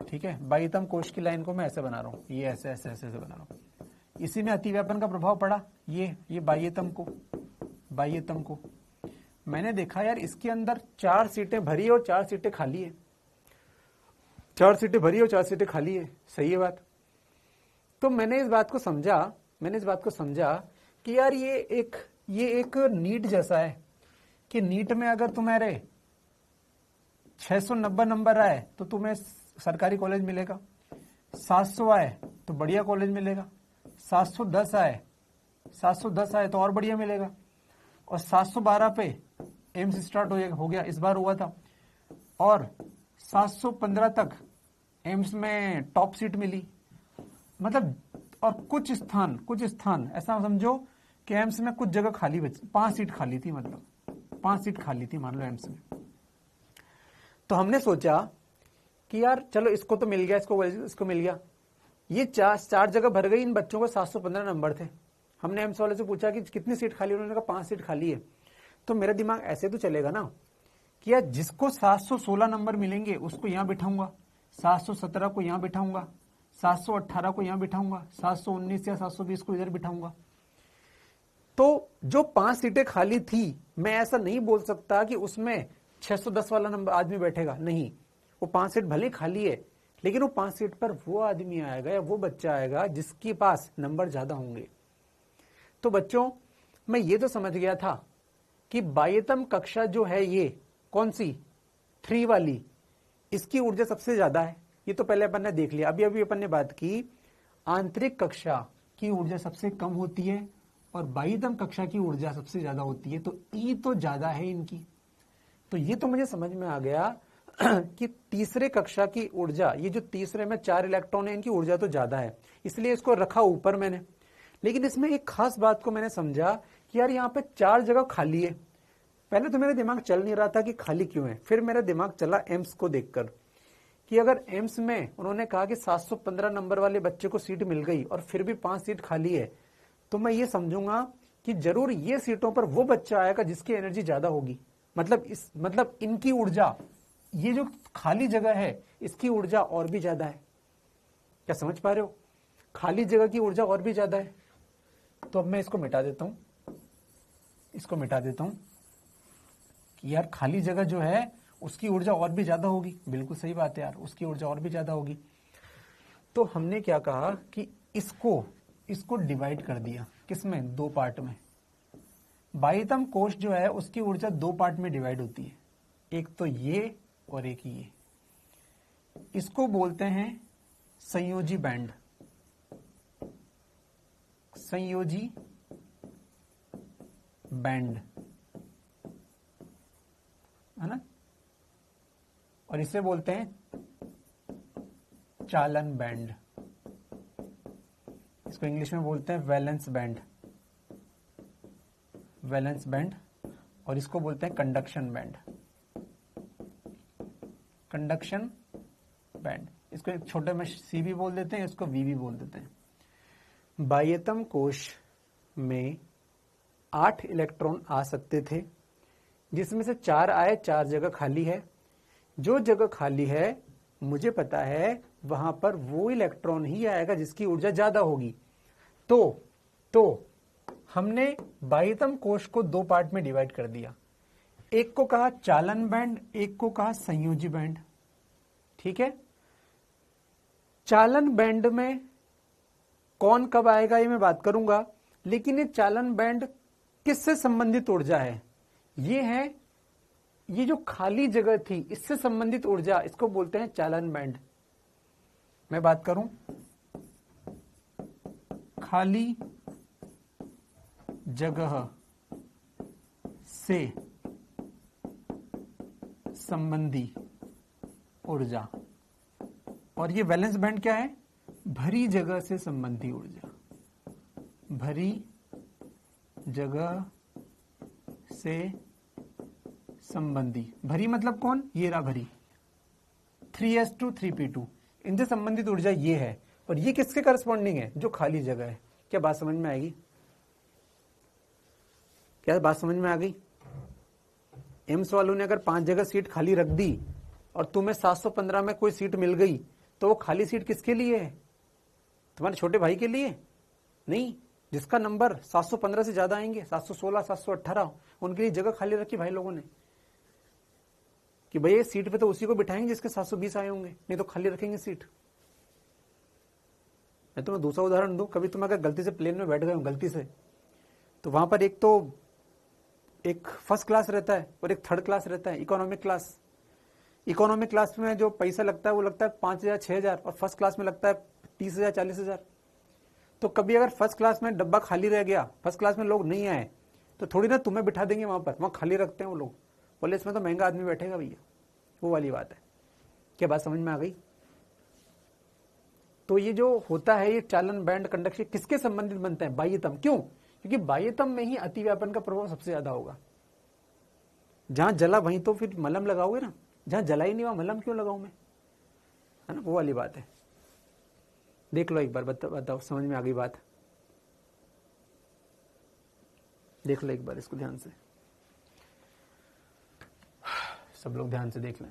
ठीक है। बाह्यतम कोश की लाइन को मैं ऐसे बना रहा हूं, ये ऐसे ऐसे ऐसे बना रहा हूं। इसी में अतिव्यापन का प्रभाव पड़ा, ये बाह्यतम को मैंने देखा यार इसके अंदर 4 सीटें भरी है और 4 सीटें खाली है, 4 सीटें भरी है और 4 सीटें खाली है। सही है बात। तो मैंने इस बात को समझा कि यार ये एक नीट जैसा है कि नीट में अगर तुम्हारे 690 नंबर आए तो तुम्हें सरकारी कॉलेज मिलेगा, 700 आए तो बढ़िया कॉलेज मिलेगा, 710 आए तो और बढ़िया मिलेगा, और 712 पे एम्स स्टार्ट हो गया, इस बार हुआ था, और 715 तक एम्स में टॉप सीट मिली। मतलब और कुछ स्थान ऐसा समझो कि एम्स में कुछ जगह खाली बची, 5 सीट खाली थी, मतलब 5 सीट खाली थी मान लो एम्स में। तो हमने सोचा कि यार चलो इसको तो मिल गया, इसको मिल गया, ये 4 जगह भर गई, इन बच्चों को 715 नंबर थे। हमने एम्स वाले से पूछा कि कितनी सीट खाली, उन्होंने कहा 5 सीट खाली है। तो मेरा दिमाग ऐसे तो चलेगा ना कि यार जिसको 716 नंबर मिलेंगे उसको यहां बिठाऊंगा, 717 को यहां बिठाऊंगा, 718 को यहां बिठाऊंगा, 719 या 720 को इधर बिठाऊंगा। तो जो 5 सीटें खाली थी, मैं ऐसा नहीं बोल सकता कि उसमें 610 वाला नंबर आदमी बैठेगा, नहीं। वो 5 सीट भले खाली है, लेकिन वो 5 सीट पर वो आदमी आएगा या वो बच्चा आएगा जिसके पास नंबर ज्यादा होंगे। तो बच्चों मैं ये तो समझ गया था कि बाह्यतम कक्षा जो है, ये कौन सी 3 वाली, इसकी ऊर्जा सबसे ज्यादा है। ये तो पहले अपन ने देख लिया। अभी अपन ने बात की आंतरिक कक्षा की ऊर्जा सबसे कम होती है और बाह्यतम कक्षा की ऊर्जा सबसे ज्यादा होती है, तो ई तो ज्यादा है इनकी। तो ये तो मुझे समझ में आ गया कि तीसरे कक्षा की ऊर्जा, ये जो तीसरे में 4 इलेक्ट्रॉन है, इनकी ऊर्जा तो ज्यादा है, इसलिए इसको रखा ऊपर मैंने। लेकिन इसमें एक खास बात को मैंने समझा कि यार यहाँ पे 4 जगह खाली है। पहले तो मेरा दिमाग चल नहीं रहा था कि खाली क्यों है, फिर मेरा दिमाग चला एम्स को देखकर कि अगर एम्स में उन्होंने कहा कि 715 नंबर वाले बच्चे को सीट मिल गई और फिर भी 5 सीट खाली है, तो मैं ये समझूंगा कि जरूर ये सीटों पर वो बच्चा आएगा जिसकी एनर्जी ज्यादा होगी। मतलब इनकी ऊर्जा, ये जो खाली जगह है इसकी ऊर्जा और भी ज्यादा है। क्या समझ पा रहे हो? खाली जगह की ऊर्जा और भी ज्यादा है। तो अब मैं इसको मिटा देता हूं कि यार खाली जगह जो है उसकी ऊर्जा और भी ज्यादा होगी। बिल्कुल सही बात है यार, उसकी ऊर्जा और भी ज्यादा होगी। तो हमने क्या कहा कि इसको डिवाइड कर दिया, किसमें? 2 पार्ट में। बाह्यतम कोश जो है उसकी ऊर्जा 2 पार्ट में डिवाइड होती है, एक तो ये और एक ये। इसको बोलते हैं संयोजी बैंड, संयोजी बैंड, है ना। और इसे बोलते हैं चालन बैंड, इसको इंग्लिश में बोलते हैं वैलेंस बैंड, वैलेंस बैंड। और इसको बोलते हैं कंडक्शन बैंड, कंडक्शन बैंड। इसको एक छोटे में सी भी बोल देते हैं, इसको वी भी बोल देते हैं। बाह्यतम कोश में 8 इलेक्ट्रॉन आ सकते थे, जिसमें से 4 आए, 4 जगह खाली है। जो जगह खाली है मुझे पता है वहां पर वो इलेक्ट्रॉन ही आएगा जिसकी ऊर्जा ज्यादा होगी। तो हमने बाह्यतम कोश को 2 पार्ट में डिवाइड कर दिया, एक को कहा चालन बैंड, एक को कहा संयोजी बैंड। ठीक है। चालन बैंड में कौन कब आएगा ये मैं बात करूंगा, लेकिन ये चालन बैंड किससे संबंधित ऊर्जा है? ये जो खाली जगह थी इससे संबंधित ऊर्जा, इसको बोलते हैं चालन बैंड। मैं बात करूं खाली जगह से संबंधी ऊर्जा, और ये वैलेंस बैंड क्या है? भरी जगह से संबंधी ऊर्जा। भरी जगह से संबंधी, भरी मतलब कौन? ये रहा भरी, 3s2 3p2, इनसे संबंधित ऊर्जा ये है। और ये किसके करस्पॉन्डिंग है? जो खाली जगह है। क्या बात समझ में आएगी? क्या बात समझ में आ गई? एम्स वालों ने अगर 5 जगह सीट खाली रख दी और तुम्हें 715 में कोई सीट मिल गई, तो वो खाली सीट किसके लिए है? तुम्हारे छोटे भाई के लिए नहीं, जिसका नंबर 715 से ज्यादा आएंगे, 716 718, उनके लिए जगह खाली रखी भाई लोगों ने कि भैया सीट पे तो उसी को बिठाएंगे जिसके 720 आए होंगे, नहीं तो खाली रखेंगे सीट। मैं तुम्हें दूसरा उदाहरण दूं, कभी तुम अगर गलती से प्लेन में बैठ गए हो गलती से, तो वहां पर एक फर्स्ट क्लास रहता है और एक थर्ड क्लास रहता है, इकोनॉमिक क्लास। इकोनॉमिक क्लास में जो पैसा लगता है वो लगता है 5,000 6,000, और फर्स्ट क्लास में लगता है 30,000 40,000। तो कभी अगर फर्स्ट क्लास में डब्बा खाली रह गया, फर्स्ट क्लास में लोग नहीं आए, तो थोड़ी ना तुम्हें बिठा देंगे वहां पर, वहां खाली रखते हैं वो लोग, बोले इसमें तो महंगा आदमी बैठेगा भैया। वो वाली बात है। क्या बात समझ में आ गई? तो ये जो होता है ये चालन बैंड कंडक्शन किसके संबंधित बनते हैं? बाह्यतम। क्यों? क्योंकि बाह्यतम में ही अतिव्यापन का प्रभाव सबसे ज्यादा होगा। जहां जला वहीं तो फिर मलहम लगाओगे ना, जहां जला ही नहीं वहां मलहम क्यों लगाऊं मैं, है ना? वो वाली बात है। देख लो एक बार, बताओ समझ में आ गई बात? देख लो एक बार इसको ध्यान से, सब लोग ध्यान से देख लें।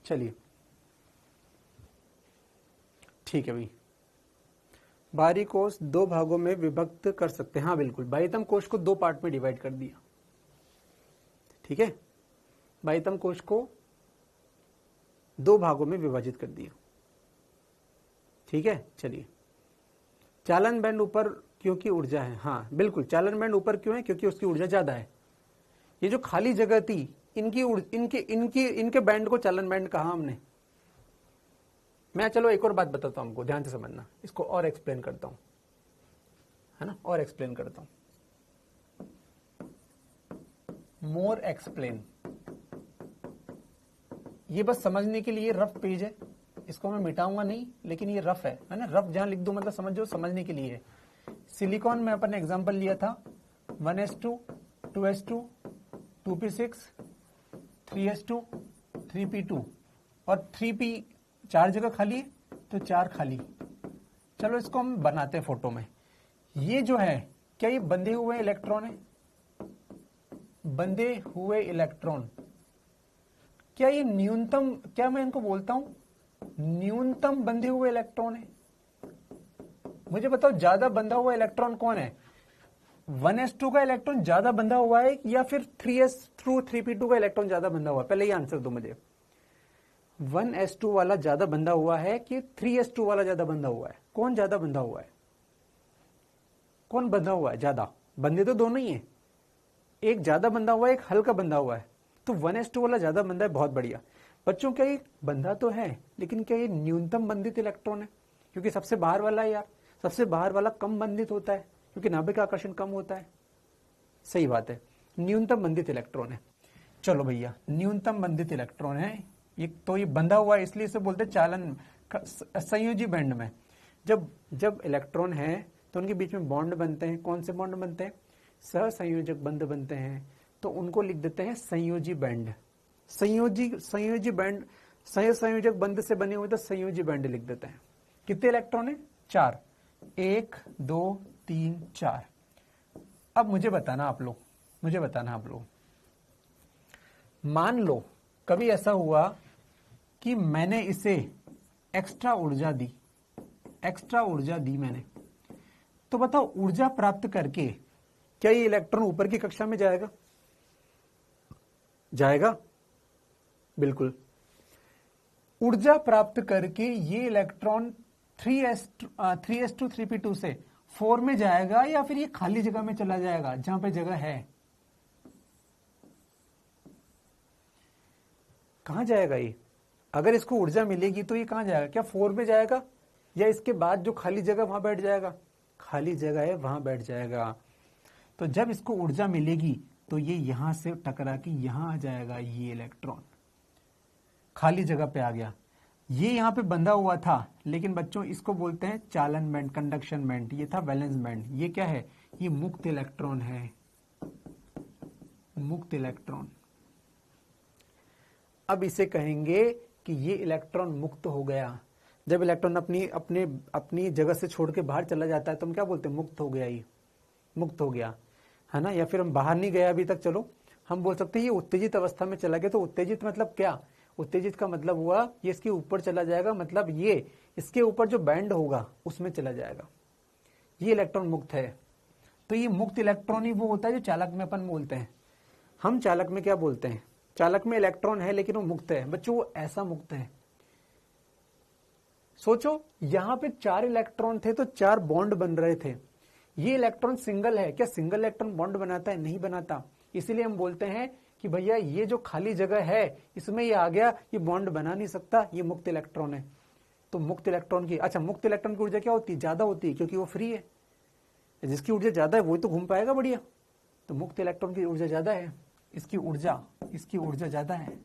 चलिए ठीक है भाई। बाहरी कोश 2 भागों में विभक्त कर सकते हैं। हाँ बिल्कुल, बाह्यतम कोश को 2 पार्ट में डिवाइड कर दिया। ठीक है, बाह्यतम कोश को 2 भागों में विभाजित कर दिया। ठीक है, चलिए। चालन बैंड ऊपर क्योंकि ऊर्जा है। हाँ बिल्कुल, चालन बैंड ऊपर क्यों है? क्योंकि उसकी ऊर्जा ज्यादा है। ये जो खाली जगह थी, इनके बैंड को चालन बैंड कहा हमने। मैं चलो एक और बात बताता हूं, हमको ध्यान से समझना, इसको और एक्सप्लेन करता हूं, है ना? और एक्सप्लेन करता हूं, मोर एक्सप्लेन। ये बस समझने के लिए रफ पेज है, इसको मैं मिटाऊंगा नहीं, लेकिन ये रफ है ना? रफ जहां लिख दूं मतलब समझो, समझने के लिए है। सिलिकॉन में अपन ने एग्जांपल लिया था 1s2 2s2 2p6 3s2 3p2 और 3p 4 जगह खाली है तो 4 खाली। चलो इसको हम बनाते हैं फोटो में। ये जो है, क्या ये बंधे हुए इलेक्ट्रॉन है? बंधे हुए इलेक्ट्रॉन, क्या ये न्यूनतम, क्या मैं इनको बोलता हूं न्यूनतम बंधे हुए इलेक्ट्रॉन है? मुझे बताओ ज्यादा बंधा हुआ इलेक्ट्रॉन कौन है? 1s2 का इलेक्ट्रॉन ज्यादा बंधा हुआ है या फिर 3s2 3p2 का इलेक्ट्रॉन ज्यादा बंधा हुआ है? पहले ये आंसर दो मुझे। 1s2 वाला ज्यादा बंधा हुआ है कि 3s2 वाला ज्यादा बंधा हुआ है? कौन ज्यादा बंधा हुआ है? कौन बंधा हुआ है ज्यादा? बंधे तो दोनों ही है, एक ज्यादा बंधा हुआ है, एक हल्का बंधा हुआ है। तो 1s2 वाला ज्यादा बंधा है, बहुत बढ़िया। बच्चों क्या ये बंधा तो है, लेकिन क्या ये न्यूनतम बंधित इलेक्ट्रॉन है? क्योंकि सबसे बाहर वाला है यार, सबसे बाहर वाला कम बंधित होता है क्योंकि नाभिक आकर्षण कम होता है। सही बात है, न्यूनतम बंधित इलेक्ट्रॉन है। चलो भैया, न्यूनतम बंधित इलेक्ट्रॉन है ये, तो ये बंधा हुआ है, इसलिए इसे बोलते हैं चालन। संयोजी बैंड में जब इलेक्ट्रॉन है तो उनके बीच में बॉन्ड बनते हैं। कौन से बॉन्ड बनते हैं? सहसंयोजक बंध बनते हैं, तो उनको लिख देते हैं संयोजी बैंड। संयोजी बैंड, संयोजक बंध से बने हुए तो संयोजी बैंड लिख देते हैं। कितने इलेक्ट्रॉन है? 4, 1 2 3 4। अब मुझे बताना आप लोग, मान लो कभी ऐसा हुआ कि मैंने इसे एक्स्ट्रा ऊर्जा दी मैंने, तो बताओ ऊर्जा प्राप्त करके क्या ये इलेक्ट्रॉन ऊपर की कक्षा में जाएगा? बिल्कुल। ऊर्जा प्राप्त करके ये इलेक्ट्रॉन 3s2 3p2 से 4 में जाएगा या फिर ये खाली जगह में चला जाएगा जहां पे जगह है? कहां जाएगा ये? अगर इसको ऊर्जा मिलेगी तो ये कहां जाएगा? क्या 4 में जाएगा या इसके बाद जो खाली जगह वहां बैठ जाएगा? खाली जगह है वहां बैठ जाएगा। तो जब इसको ऊर्जा मिलेगी तो ये यहां से टकरा के यहां आ जाएगा, ये इलेक्ट्रॉन खाली जगह पे आ गया। ये यहां पे बंधा हुआ था, लेकिन बच्चों इसको बोलते हैं चालन बैंड, कंडक्शन बैंड। ये था वैलेंस बैंड। ये क्या है? ये मुक्त इलेक्ट्रॉन है, मुक्त इलेक्ट्रॉन। अब इसे कहेंगे कि ये इलेक्ट्रॉन मुक्त हो गया। जब इलेक्ट्रॉन अपनी जगह से छोड़ के बाहर चला जाता है तो हम क्या बोलते हैं? मुक्त हो गया, ये मुक्त हो गया, है ना। या फिर हम बाहर नहीं गया अभी तक, चलो हम बोल सकते हैं ये उत्तेजित अवस्था में चला गया। तो उत्तेजित मतलब क्या? उत्तेजित का मतलब हुआ ये इसके ऊपर चला जाएगा, मतलब ये इसके ऊपर जो बैंड होगा उसमें चला जाएगा। ये इलेक्ट्रॉन मुक्त है। तो ये मुक्त इलेक्ट्रॉन ही वो होता है जो चालक में अपन बोलते हैं। हम चालक में क्या बोलते हैं? चालक में इलेक्ट्रॉन है लेकिन वो मुक्त है। बच्चों वो ऐसा मुक्त है, सोचो यहां पे 4 इलेक्ट्रॉन थे तो 4 बॉन्ड बन रहे थे। ये इलेक्ट्रॉन सिंगल है, क्या सिंगल इलेक्ट्रॉन बॉन्ड बनाता है? नहीं बनाता। इसीलिए हम बोलते हैं कि भैया ये जो खाली जगह है इसमें ये आ गया, ये बॉन्ड बना नहीं सकता, ये मुक्त इलेक्ट्रॉन है। तो मुक्त इलेक्ट्रॉन की, अच्छा मुक्त इलेक्ट्रॉन की ऊर्जा क्या होती है? ज्यादा होती है, क्योंकि वो फ्री है। जिसकी ऊर्जा ज्यादा है वही तो घूम पाएगा बढ़िया। तो मुक्त इलेक्ट्रॉन की ऊर्जा ज्यादा है, इसकी ऊर्जा ज्यादा है,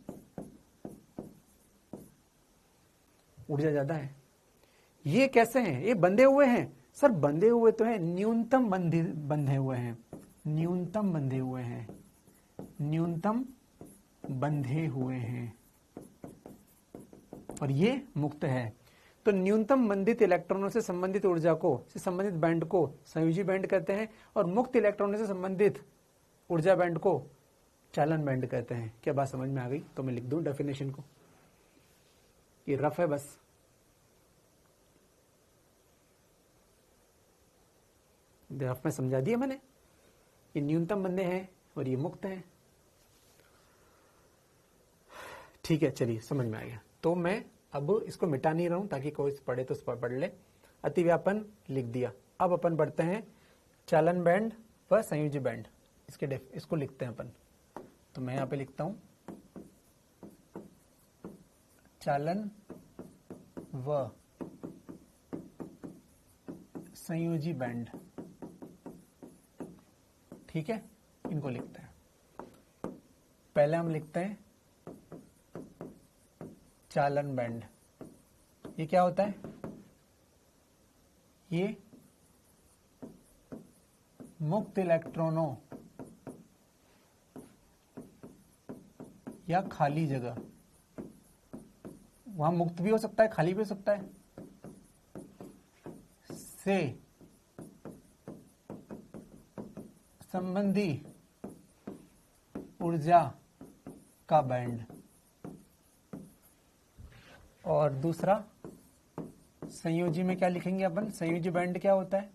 ऊर्जा ज्यादा है। ये कैसे हैं? ये बंधे हुए हैं सर। बंधे हुए तो हैं, न्यूनतम बंधे हुए हैं, न्यूनतम बंधे हुए हैं, न्यूनतम बंधे हुए हैं, और ये मुक्त है। तो न्यूनतम बंधित इलेक्ट्रॉनों से संबंधित ऊर्जा को, से संबंधित बैंड को संयोजी बैंड कहते हैं, और मुक्त इलेक्ट्रॉनों से संबंधित ऊर्जा बैंड को चालन बैंड कहते हैं। क्या बात समझ में आ गई? तो मैं लिख दूं डेफिनेशन को, ये रफ है बस। रफ में समझा दिया मैंने। ये न्यूनतम बंधे हैं और ये मुक्त हैं। ठीक है, चलिए समझ में आ गया। तो मैं अब इसको मिटा नहीं रहा हूं ताकि कोई पढ़े तो पढ़ ले। अतिव्यापन लिख दिया। अब अपन बढ़ते हैं चालन बैंड व संयोजी बैंड। इसको लिखते हैं अपन। तो मैं यहां पे लिखता हूं चालन व संयोजी बैंड। ठीक है, इनको लिखते हैं। पहले हम लिखते हैं चालन बैंड। ये क्या होता है? ये मुक्त इलेक्ट्रॉनों या खाली जगह, वहां मुक्त भी हो सकता है खाली भी हो सकता है, से संबंधी ऊर्जा का बैंड। और दूसरा संयोजी में क्या लिखेंगे अपन? संयोजी बैंड क्या होता है?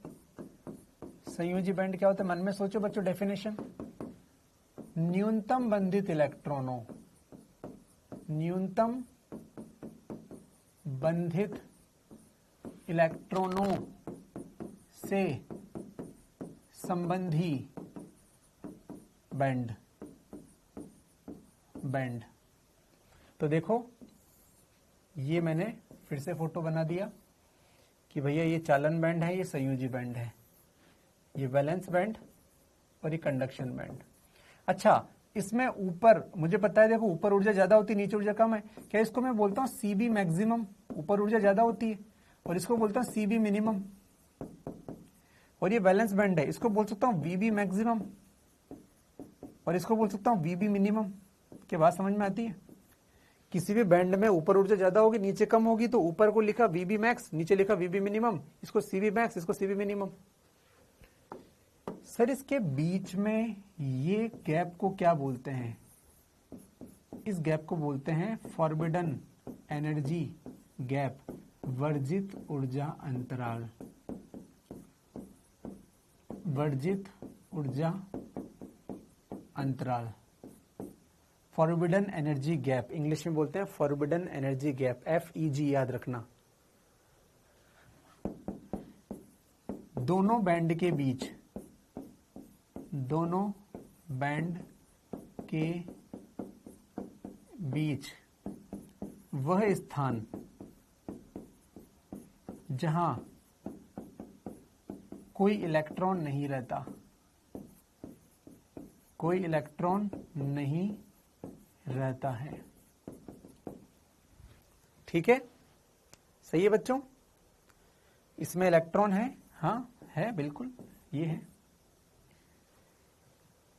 संयोजी बैंड क्या होता है? मन में सोचो बच्चों डेफिनेशन। न्यूनतम बंधित इलेक्ट्रॉनों, न्यूनतम बंधित इलेक्ट्रॉनों से संबंधी बैंड। तो देखो ये मैंने फिर से फोटो बना दिया कि भैया ये चालन बैंड है, ये संयोजी बैंड है, ये वैलेंस बैंड और ये कंडक्शन बैंड। अच्छा, इसमें ऊपर मुझे पता है, देखो ऊपर ऊर्जा ज्यादा होती है, नीचे ऊर्जा कम है। क्या इसको मैं बोलता हूँ सीबी मैक्सिमम? ऊपर ऊर्जा ज्यादा होती है, और इसको बोलता हूँ सीबी मिनिमम। और ये बैलेंस बैंड है, इसको बोल सकता हूँ वीबी मैक्सिमम, और इसको बोल सकता हूँ वीबी मिनिमम। क्या बात समझ में आती है? किसी भी बैंड में ऊपर ऊर्जा ज्यादा होगी, नीचे कम होगी, तो ऊपर को लिखा वीबी मैक्स, नीचे लिखा वीबी मिनिमम, इसको सीबी मैक्स, इसको सीबी मिनिमम। सर इसके बीच में ये गैप को क्या बोलते हैं? इस गैप को बोलते हैं फॉरबिडन एनर्जी गैप, वर्जित ऊर्जा अंतराल, वर्जित ऊर्जा अंतराल, फॉरबिडन एनर्जी गैप, इंग्लिश में बोलते हैं फॉरबिडन एनर्जी गैप, FEG याद रखना। दोनों बैंड के बीच, दोनों बैंड के बीच वह स्थान जहां कोई इलेक्ट्रॉन नहीं रहता, कोई इलेक्ट्रॉन नहीं रहता है। ठीक है, सही है बच्चों? इसमें इलेक्ट्रॉन है, हाँ है, बिल्कुल ये है।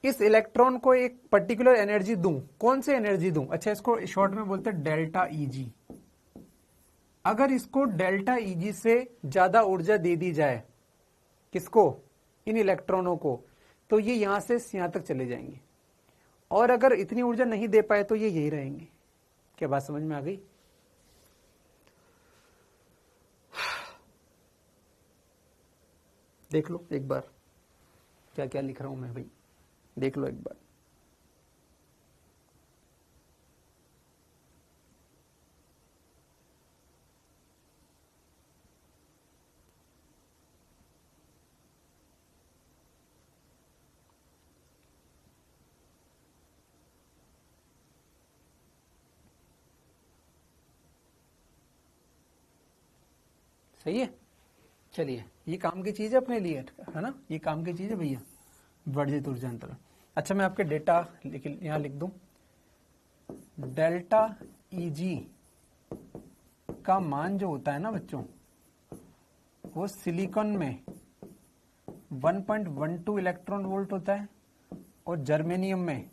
इस इलेक्ट्रॉन को एक पर्टिकुलर एनर्जी दूं, कौन सी एनर्जी दूं? अच्छा, इसको शॉर्ट में बोलते हैं डेल्टा ईजी। अगर इसको डेल्टा ईजी से ज्यादा ऊर्जा दे दी जाए, किसको? इन इलेक्ट्रॉनों को, तो ये यहां से यहां तक चले जाएंगे, और अगर इतनी ऊर्जा नहीं दे पाए तो ये यही रहेंगे। क्या बात समझ में आ गई? देख लो एक बार क्या क्या लिख रहा हूं मैं भाई, देख लो एक बार। सही है, चलिए ये काम की चीज है अपने लिए, है ना, ये काम की चीज है भैया, वर्जित ऊर्जा अंतराल। अच्छा, मैं आपके डेटा यहां लिख दूं, डेल्टा ईजी का मान जो होता है ना बच्चों, वो सिलिकॉन में 1.12 इलेक्ट्रॉन वोल्ट होता है, और जर्मेनियम में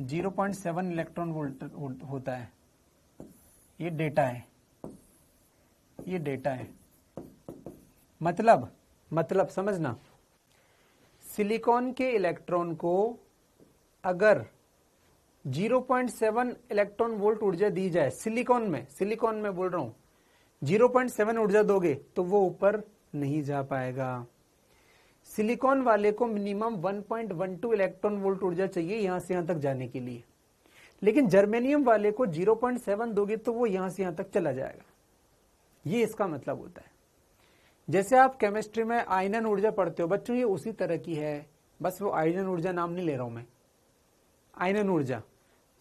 0.7 इलेक्ट्रॉन वोल्ट होता है। ये डेटा है, ये डेटा है। मतलब समझना, सिलिकॉन के इलेक्ट्रॉन को अगर 0.7 इलेक्ट्रॉन वोल्ट ऊर्जा दी जाए, सिलिकॉन में बोल रहा हूं, 0.7 ऊर्जा दोगे तो वो ऊपर नहीं जा पाएगा। सिलिकॉन वाले को मिनिमम 1.12 इलेक्ट्रॉन वोल्ट ऊर्जा चाहिए यहां से यहां तक जाने के लिए, लेकिन जर्मेनियम वाले को 0.7 दोगे तो वो यहां से यहां तक चला जाएगा। ये इसका मतलब होता है। जैसे आप केमिस्ट्री में आयनन ऊर्जा पढ़ते हो बच्चों, ये उसी तरह की है, बस वो आयनन ऊर्जा नाम नहीं ले रहा हूं मैं। आयनन ऊर्जा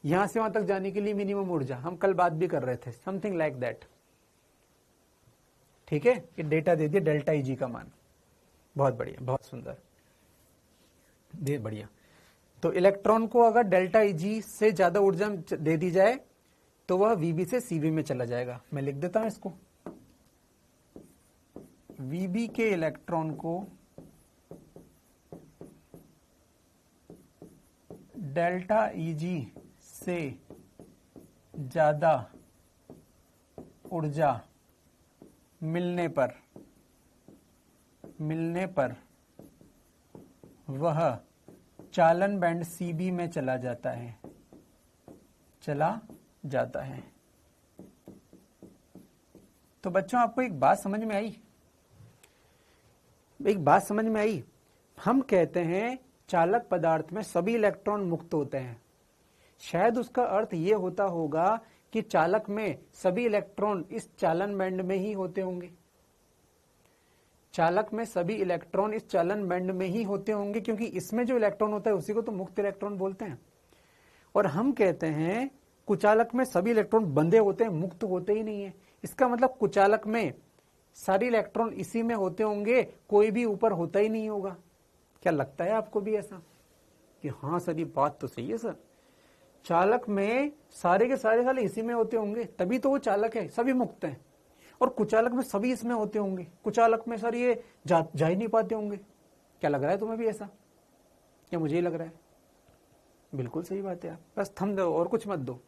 यहां से वहां तक जाने के लिए मिनिमम ऊर्जा, हम कल बात भी कर रहे थे, समथिंग लाइक दैट। ठीक है, ये डेटा दे दिया डेल्टा ईजी का मान, बहुत बढ़िया, बहुत सुंदर, दे बढ़िया। तो इलेक्ट्रॉन को अगर डेल्टा ईजी से ज्यादा ऊर्जा दे दी जाए तो वह वीबी से सीबी में चला जाएगा। मैं लिख देता हूं इसको, वीबी के इलेक्ट्रॉन को डेल्टा ईजी से ज्यादा ऊर्जा मिलने पर वह चालन बैंड सीबी में चला जाता है। तो बच्चों आपको एक बात समझ में आई, हम कहते हैं चालक पदार्थ में सभी इलेक्ट्रॉन मुक्त होते हैं, शायद उसका अर्थ ये होता होगा कि चालक में सभी इलेक्ट्रॉन इस चालन बैंड में ही होते होंगे। चालक में सभी इलेक्ट्रॉन इस चालन बैंड में ही होते होंगे, क्योंकि इसमें जो इलेक्ट्रॉन होता है उसी को तो मुक्त इलेक्ट्रॉन बोलते हैं। और हम कहते हैं कुचालक में सभी इलेक्ट्रॉन बंधे होते हैं, मुक्त होते ही नहीं है। इसका मतलब कुचालक में सारे इलेक्ट्रॉन इसी में होते होंगे, कोई भी ऊपर होता ही नहीं होगा। क्या लगता है आपको भी ऐसा कि हाँ सर ये बात तो सही है सर, चालक में सारे के सारे इसी में होते होंगे, तभी तो वो चालक है, सभी मुक्त हैं। और कुचालक में सभी इसमें होते होंगे, कुचालक में सर ये जा ही नहीं पाते होंगे। क्या लग रहा है तुम्हें भी ऐसा, या मुझे ही लग रहा है? बिल्कुल सही बात है यार, बस थंब दो और कुछ मत दो,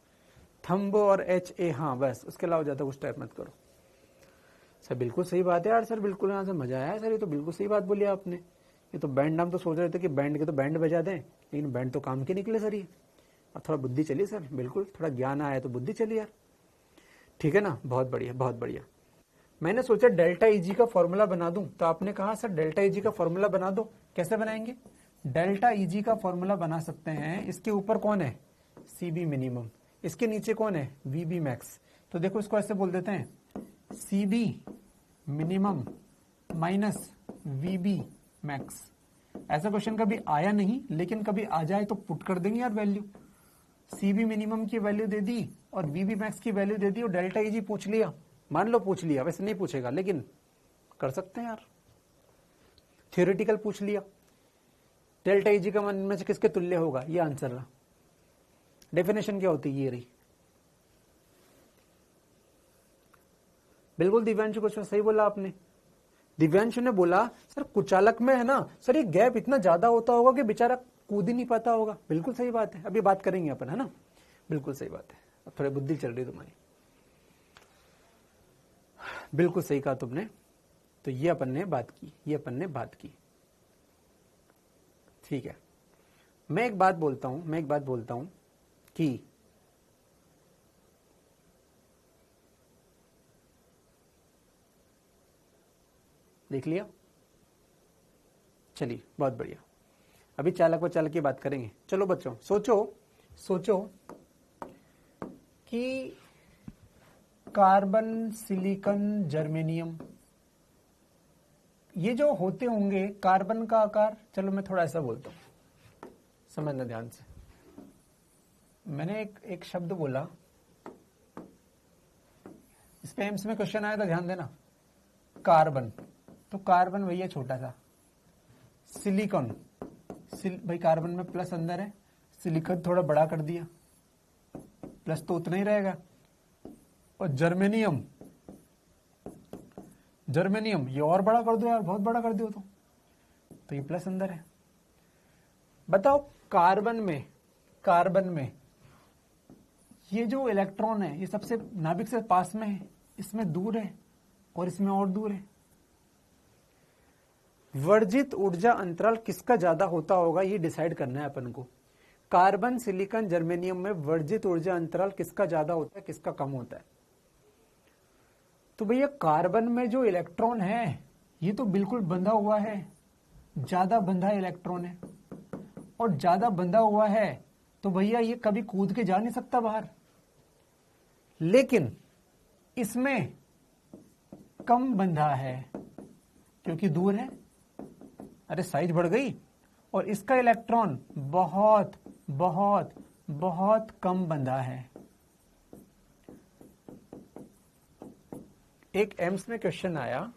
थंब और HA, हाँ बस, उसके अलावा ज़्यादा कुछ टाइप मत करो। सर बिल्कुल सही बात है यार सर, बिल्कुल यहाँ से मजा आया सर, ये तो बिल्कुल सही बात बोली आपने। ये तो बैंड, हम तो सोच रहे थे कि बैंड के तो बैंड बजा दें, लेकिन बैंड तो काम के निकले सर ये। और थोड़ा बुद्धि चली सर, बिल्कुल थोड़ा ज्ञान आया तो बुद्धि चली यार। ठीक है ना, बहुत बढ़िया बहुत बढ़िया। मैंने सोचा डेल्टा ईजी का फॉर्मूला बना दूं, तो आपने कहा सर डेल्टा ईजी का फॉर्मूला बना दो। कैसे बनाएंगे? डेल्टा ईजी का फॉर्मूला बना सकते हैं, इसके ऊपर कौन है? सीबी मिनिमम, इसके नीचे कौन है? वीबी मैक्स। तो देखो इसको ऐसे बोल देते हैं, सीबी मिनिमम माइनस वीबी मैक्स। ऐसा क्वेश्चन कभी आया नहीं, लेकिन कभी आ जाए तो पुट कर देंगे यार वैल्यू। सीबी मिनिमम की वैल्यू दे दी और वीबी मैक्स की वैल्यू दे दी और डेल्टा ईजी पूछ लिया। मान लो पूछ लिया, वैसे नहीं पूछेगा लेकिन कर सकते हैं यार, थियोरेटिकल पूछ लिया। डेल्टा ईजी का मन में से किसके तुल्य होगा? ये आंसर रहा। डेफिनेशन क्या होती है? ये रही। बिल्कुल दिव्यांशु कुछ सही बोला आपने। दिव्यांशु ने बोला सर कुचालक में है ना सर, ये गैप इतना ज्यादा होता होगा कि बेचारा कूद ही नहीं पाता होगा। बिल्कुल सही बात है, अभी बात करेंगे अपन, है ना। बिल्कुल सही बात है, अब थोड़ी बुद्धि चल रही तुम्हारी। बिल्कुल सही कहा तुमने। तो ये अपन ने बात की, ये अपन ने बात की। ठीक है, मैं एक बात बोलता हूं कि देख लिया, चलिए बहुत बढ़िया। अभी चालक व चालक की बात करेंगे। चलो बच्चों सोचो कि कार्बन, सिलिकॉन, जर्मेनियम, ये जो होते होंगे, कार्बन का आकार, चलो मैं थोड़ा ऐसा बोलता हूं, समझना ध्यान से। मैंने एक शब्द बोला, इस पे एम्स में क्वेश्चन आया था, ध्यान देना। कार्बन, तो कार्बन भैया छोटा सा। सिलिकॉन, भाई कार्बन में प्लस अंदर है, सिलिकॉन थोड़ा बड़ा कर दिया, प्लस तो उतना ही रहेगा। और जर्मेनियम, ये और बड़ा कर दो यार, बहुत बड़ा कर दो तो ये प्लस अंदर है। बताओ कार्बन में ये जो इलेक्ट्रॉन है, ये सबसे नाभिक से पास में है, इसमें दूर है और इसमें और दूर है। वर्जित ऊर्जा अंतराल किसका ज्यादा होता होगा, ये डिसाइड करना है अपन को। कार्बन, सिलिकॉन, जर्मेनियम में वर्जित ऊर्जा अंतराल किसका ज्यादा होता है, किसका कम होता है? तो भैया कार्बन में जो इलेक्ट्रॉन है ये तो बिल्कुल बंधा हुआ है, ज्यादा बंधा इलेक्ट्रॉन है, और ज्यादा बंधा हुआ है तो भैया ये कभी कूद के जा नहीं सकता बाहर। लेकिन इसमें कम बंधा है क्योंकि दूर है। अरे साइज बढ़ गई। और इसका इलेक्ट्रॉन बहुत बहुत बहुत कम बंधा है। एक एम्स में क्वेश्चन आया,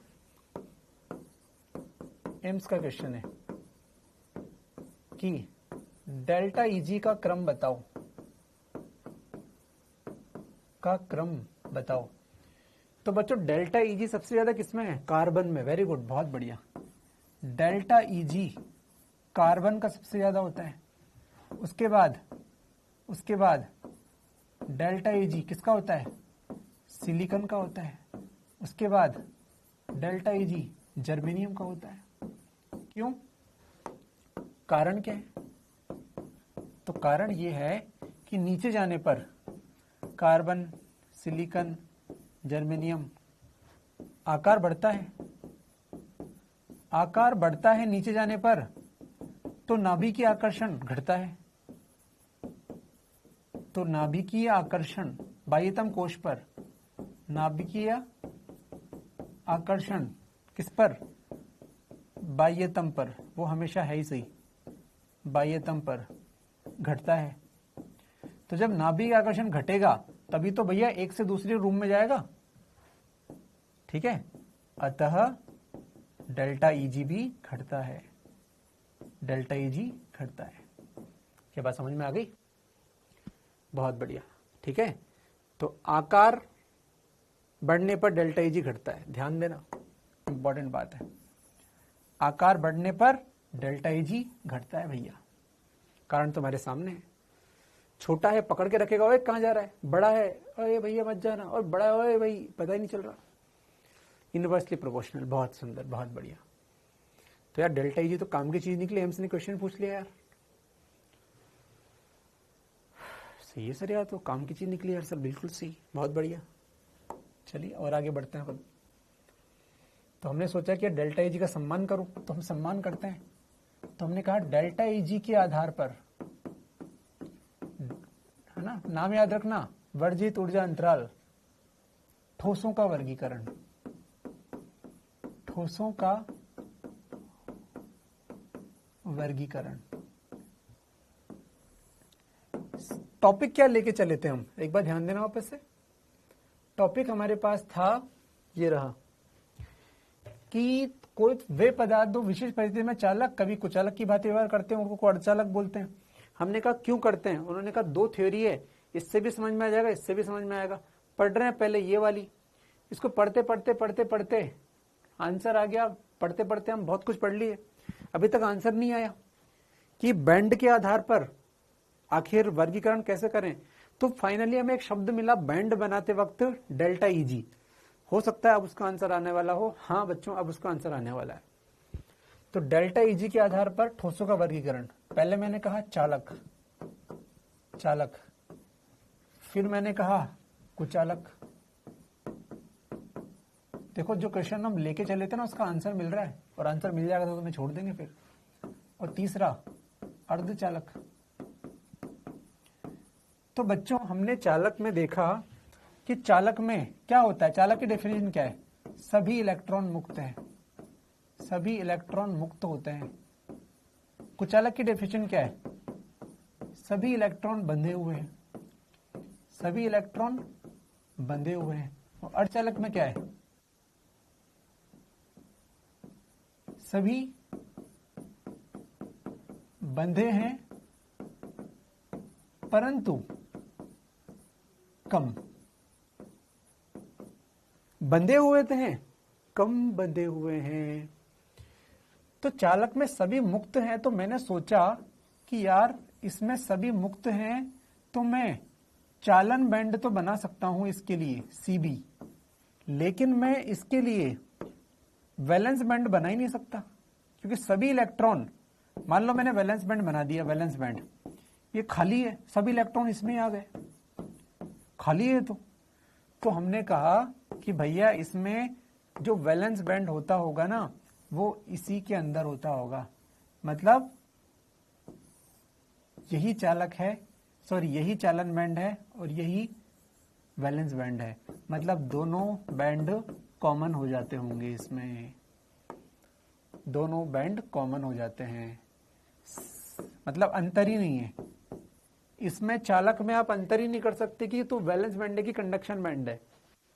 एम्स का क्वेश्चन है कि डेल्टा ईजी का क्रम बताओ। तो बच्चों डेल्टा ईजी सबसे ज्यादा किसमें है? कार्बन में। वेरी गुड, बहुत बढ़िया। डेल्टा ईजी कार्बन का सबसे ज्यादा होता है। उसके बाद डेल्टा ईजी किसका होता है? सिलिकॉन का होता है। उसके बाद डेल्टा ईजी जर्मेनियम का होता है। क्यों? कारण क्या है? तो कारण ये है कि नीचे जाने पर कार्बन, सिलिकॉन, जर्मेनियम आकार बढ़ता है नीचे जाने पर, तो नाभिकीय आकर्षण घटता है। तो नाभिकीय आकर्षण बाह्यतम कोश पर, नाभिकीय आकर्षण किस पर? बाह्यतम पर। वो हमेशा है ही सही, बाह्यतम पर घटता है। तो जब नाभिकीय आकर्षण घटेगा तभी तो भैया एक से दूसरे रूम में जाएगा। ठीक है, अतः डेल्टा ईजी भी घटता है। डेल्टा ईजी घटता है। क्या बात समझ में आ गई? बहुत बढ़िया। ठीक है, तो आकार बढ़ने पर डेल्टा ईजी घटता है, ध्यान देना, इंपॉर्टेंट बात है। आकार बढ़ने पर डेल्टा ईजी घटता है भैया। कारण तुम्हारे सामने है। छोटा है पकड़ के रखेगा, ओए कहाँ जा रहा है, बड़ा है अरे भैया मत जाना, और बड़ा है ओए भाई पता ही नहीं चल रहा। इनवर्सली प्रोपोर्शनल, बहुत सुंदर, बहुत बढ़िया। तो यार डेल्टा इजी तो काम की चीज निकली, एम्स ने क्वेश्चन पूछ लिया यार, सही है सर, यार तो काम की चीज निकली यार सर, बिल्कुल सही, बहुत बढ़िया। चलिए और आगे बढ़ते हैं अपन। तो हमने सोचा कि डेल्टा इजी का सम्मान करूं, तो हम सम्मान करते हैं। तो हमने कहा डेल्टा इजी के आधार पर, है ना, नाम याद रखना, वर्जित ऊर्जा अंतराल, ठोसों का वर्गीकरण, ठोसों का वर्गीकरण। टॉपिक क्या लेके चले थे हम, एक बार ध्यान देना वापस से। टॉपिक हमारे पास था, ये रहा कि कोई वे पदार्थ दो विशेष परिस्थिति में चालक कभी कुचालक की भांति व्यवहार करते हैं, उनको अर्धचालक बोलते हैं। हमने कहा क्यों करते हैं, उन्होंने कहा दो थ्योरी है, इससे भी समझ में आ जाएगा, इससे भी समझ में आएगा। पढ़ रहे हैं पहले ये वाली, इसको पढ़ते पढ़ते पढ़ते पढ़ते आंसर आ गया, पढ़ते पढ़ते हम बहुत कुछ पढ़ लिए, अभी तक आंसर नहीं आया कि बैंड के आधार पर आखिर वर्गीकरण कैसे करें। तो फाइनली हमें एक शब्द मिला बैंड बनाते वक्त, डेल्टा इजी। हो सकता है अब उसका आंसर आने वाला हो, हाँ बच्चों अब उसका आंसर आने वाला है। तो डेल्टा इजी के आधार पर ठोसों का वर्गीकरण, पहले मैंने कहा चालक, चालक, फिर मैंने कहा कुचालक। देखो जो क्वेश्चन हम लेके चले थे ना उसका आंसर मिल रहा है, और आंसर मिल जाएगा तो तुम्हें छोड़ देंगे फिर। और तीसरा अर्धचालक। तो बच्चों हमने चालक में देखा कि चालक में क्या होता है, चालक की डेफिनेशन क्या है, सभी इलेक्ट्रॉन मुक्त हैं, सभी इलेक्ट्रॉन मुक्त होते हैं। कुचालक की डेफिनेशन क्या है, सभी इलेक्ट्रॉन बंधे हुए हैं, सभी इलेक्ट्रॉन बंधे हुए हैं। और अर्धचालक में क्या है, सभी बंधे हैं परंतु कम, बंधे हुए हैं कम बंधे हुए हैं। तो चालक में सभी मुक्त हैं, तो मैंने सोचा कि यार इसमें सभी मुक्त हैं तो मैं चालन बैंड तो बना सकता हूं इसके लिए सीबी, लेकिन मैं इसके लिए वैलेंस बैंड बना ही नहीं सकता, क्योंकि सभी इलेक्ट्रॉन, मान लो मैंने वैलेंस बैंड बना दिया, वैलेंस बैंड ये खाली है, सभी इलेक्ट्रॉन इसमें आ गए, खाली है। तो हमने कहा कि भैया इसमें जो वैलेंस बैंड होता होगा ना वो इसी के अंदर होता होगा, मतलब यही चालक है, सॉरी यही चालन बैंड है और यही वैलेंस बैंड है, मतलब दोनों बैंड कॉमन हो जाते होंगे, इसमें दोनों बैंड कॉमन हो जाते हैं, मतलब अंतर ही नहीं है इसमें। चालक में आप अंतर ही नहीं कर सकते कि तो वैलेंस बैंड है कि कंडक्शन बैंड है।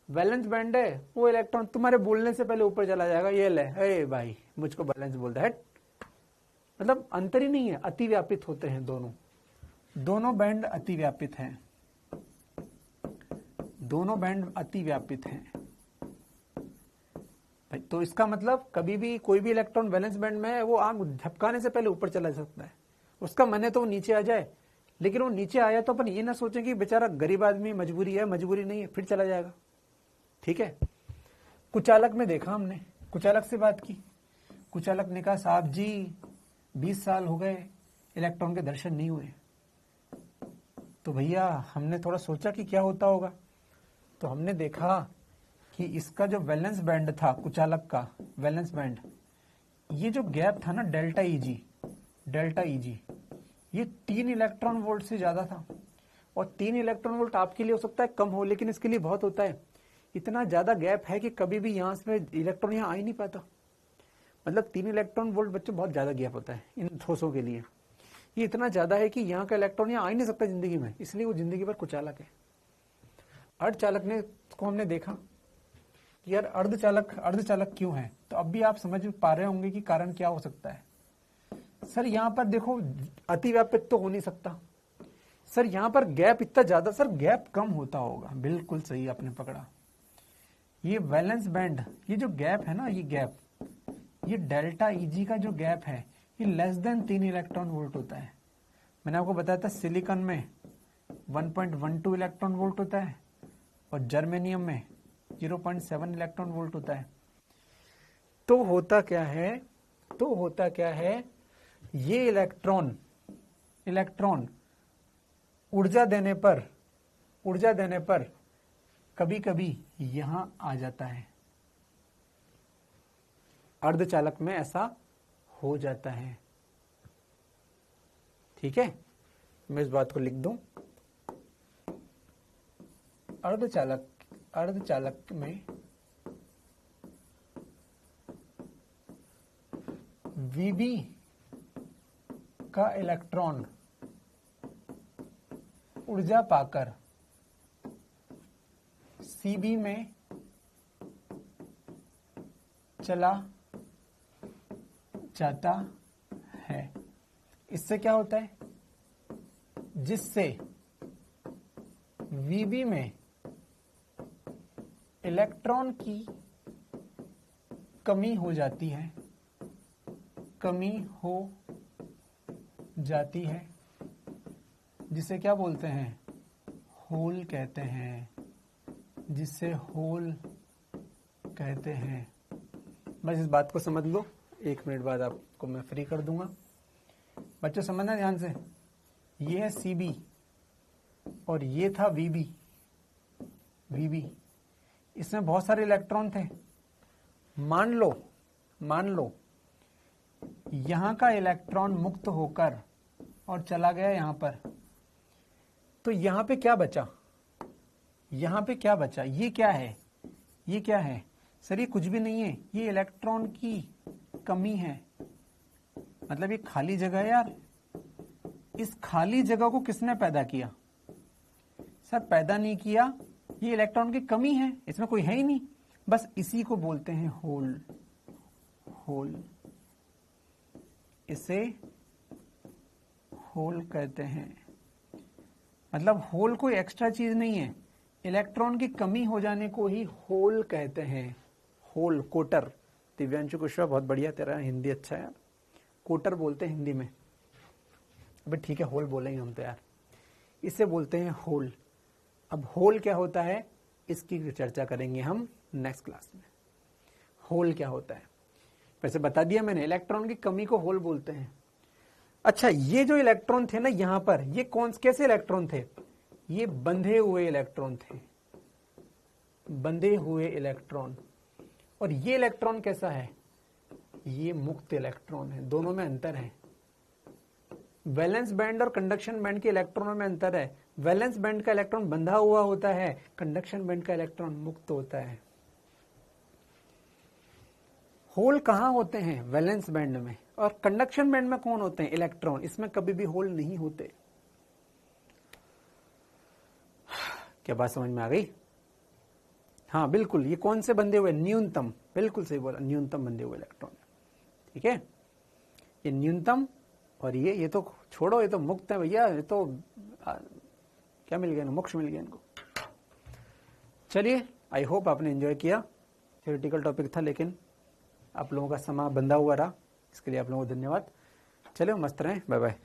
वैलेंस बैंड है वो इलेक्ट्रॉन तुम्हारे बोलने से पहले ऊपर चला जाएगा, ये ले ए भाई मुझको वैलेंस बोलता है, मतलब अंतर ही नहीं है, अतिव्यापित होते हैं दोनों, दोनों बैंड अतिव्यापित हैं, दोनों बैंड अतिव्यापित हैं। तो इसका मतलब कभी भी कोई भी इलेक्ट्रॉन वैलेंस बैंड में है वो आग झपकाने से पहले ऊपर चला सकता है, उसका मन है तो वो नीचे आ जाए, लेकिन वो नीचे आया तो अपन ये ना सोचें कि बेचारा गरीब आदमी मजबूरी है, मजबूरी नहीं है, फिर चला जाएगा, ठीक है। कुचालक में देखा हमने, कुचालक से बात की, कुचालक ने कहा साहब जी 20 साल हो गए इलेक्ट्रॉन के दर्शन नहीं हुए। तो भैया हमने थोड़ा सोचा कि क्या होता होगा, तो हमने देखा कि इसका जो वैलेंस बैंड था कुचालक का वैलेंस बैंड, ये जो गैप था ना डेल्टा इजी, डेल्टा इजी ये 3 इलेक्ट्रॉन वोल्ट से ज्यादा था। और 3 इलेक्ट्रॉन वोल्ट आपके लिए हो सकता है कम हो, लेकिन इसके लिए बहुत होता है। इतना ज्यादा गैप है कि कभी भी यहां से इलेक्ट्रॉन यहां आ ही नहीं पाता, मतलब 3 इलेक्ट्रॉन वोल्ट बच्चों बहुत ज्यादा गैप होता है इन ठोसों के लिए, ये इतना ज्यादा है कि यहाँ का इलेक्ट्रॉन यहाँ आ ही नहीं सकता जिंदगी में, इसलिए वो जिंदगी भर कुचालक है। अर्धचालक ने को हमने देखा यार अर्धचालक क्यों है, तो अब भी आप समझ पा रहे होंगे कि कारण क्या हो सकता है। सर यहाँ पर देखो अतिव्यापित तो हो नहीं सकता, सर यहाँ पर गैप इतना ज्यादा, सर गैप कम होता होगा, बिल्कुल सही आपने पकड़ा। ये वैलेंस बैंड, ये जो गैप है ना, ये गैप, ये डेल्टा इजी का जो गैप है ये लेस देन 3 इलेक्ट्रॉन वोल्ट होता है। मैंने आपको बताया था सिलिकॉन में 1.12 इलेक्ट्रॉन वोल्ट होता है और जर्मेनियम में 0.7 इलेक्ट्रॉन वोल्ट होता है। तो होता क्या है, ये इलेक्ट्रॉन ऊर्जा देने पर कभी कभी यहां आ जाता है। अर्धचालक में ऐसा हो जाता है। ठीक है, मैं इस बात को लिख दूं, अर्धचालक में Vb का इलेक्ट्रॉन ऊर्जा पाकर Cb में चला जाता है। इससे क्या होता है, जिससे Vb में इलेक्ट्रॉन की कमी हो जाती है, जिसे क्या बोलते हैं, होल कहते हैं, बस इस बात को समझ लो। 1 मिनट बाद आपको मैं फ्री कर दूंगा। बच्चों समझना ध्यान से, ये है Cb और ये था Vb। इसमें बहुत सारे इलेक्ट्रॉन थे। मान लो यहां का इलेक्ट्रॉन मुक्त होकर और चला गया यहां पर, तो यहां पे क्या बचा, ये क्या है सर, ये कुछ भी नहीं है, ये इलेक्ट्रॉन की कमी है। मतलब ये खाली जगह है यार। इस खाली जगह को किसने पैदा किया? सर पैदा नहीं किया, ये इलेक्ट्रॉन की कमी है, इसमें कोई है ही नहीं। बस इसी को बोलते हैं होल। इसे होल कहते हैं। मतलब होल कोई एक्स्ट्रा चीज नहीं है, इलेक्ट्रॉन की कमी हो जाने को ही होल कहते हैं। होल, कोटर। दिव्यांशु कुशवाहा बहुत बढ़िया, तेरा हिंदी अच्छा है। कोटर बोलते हैं हिंदी में। अबे ठीक है, होल बोलेंगे हम तो यार। इसे बोलते हैं होल। अब होल क्या होता है, इसकी चर्चा करेंगे हम नेक्स्ट क्लास में। होल क्या होता है वैसे बता दिया मैंने, इलेक्ट्रॉन की कमी को होल बोलते हैं। अच्छा, ये जो इलेक्ट्रॉन थे ना यहां पर, ये कैसे इलेक्ट्रॉन थे? ये बंधे हुए इलेक्ट्रॉन। और ये इलेक्ट्रॉन कैसा है? ये मुक्त इलेक्ट्रॉन है। दोनों में अंतर है। वैलेंस बैंड और कंडक्शन बैंड के इलेक्ट्रॉनों में अंतर है। वैलेंस बैंड का इलेक्ट्रॉन बंधा हुआ होता है, कंडक्शन बैंड का इलेक्ट्रॉन मुक्त होता है। होल कहां होते हैं? वैलेंस बैंड में। और कंडक्शन बैंड में कौन होते हैं? इलेक्ट्रॉन। इसमें कभी भी होल नहीं होते। क्या बात समझ में आ गई? हाँ बिल्कुल। ये कौन से बंधे हुए? न्यूनतम। बिल्कुल सही बोला, न्यूनतम बंधे हुए इलेक्ट्रॉन। ठीक है, ये न्यूनतम। और ये तो छोड़ो, ये तो मुक्त है भैया। ये तो क्या मिल गया? मोक्ष मिल गया इनको। चलिए, आई होप आपने एंजॉय किया। थ्योरेटिकल टॉपिक था, लेकिन आप लोगों का समय बंधा हुआ रहा, इसके लिए आप लोगों को धन्यवाद। चलो मस्त रहें, बाय बाय।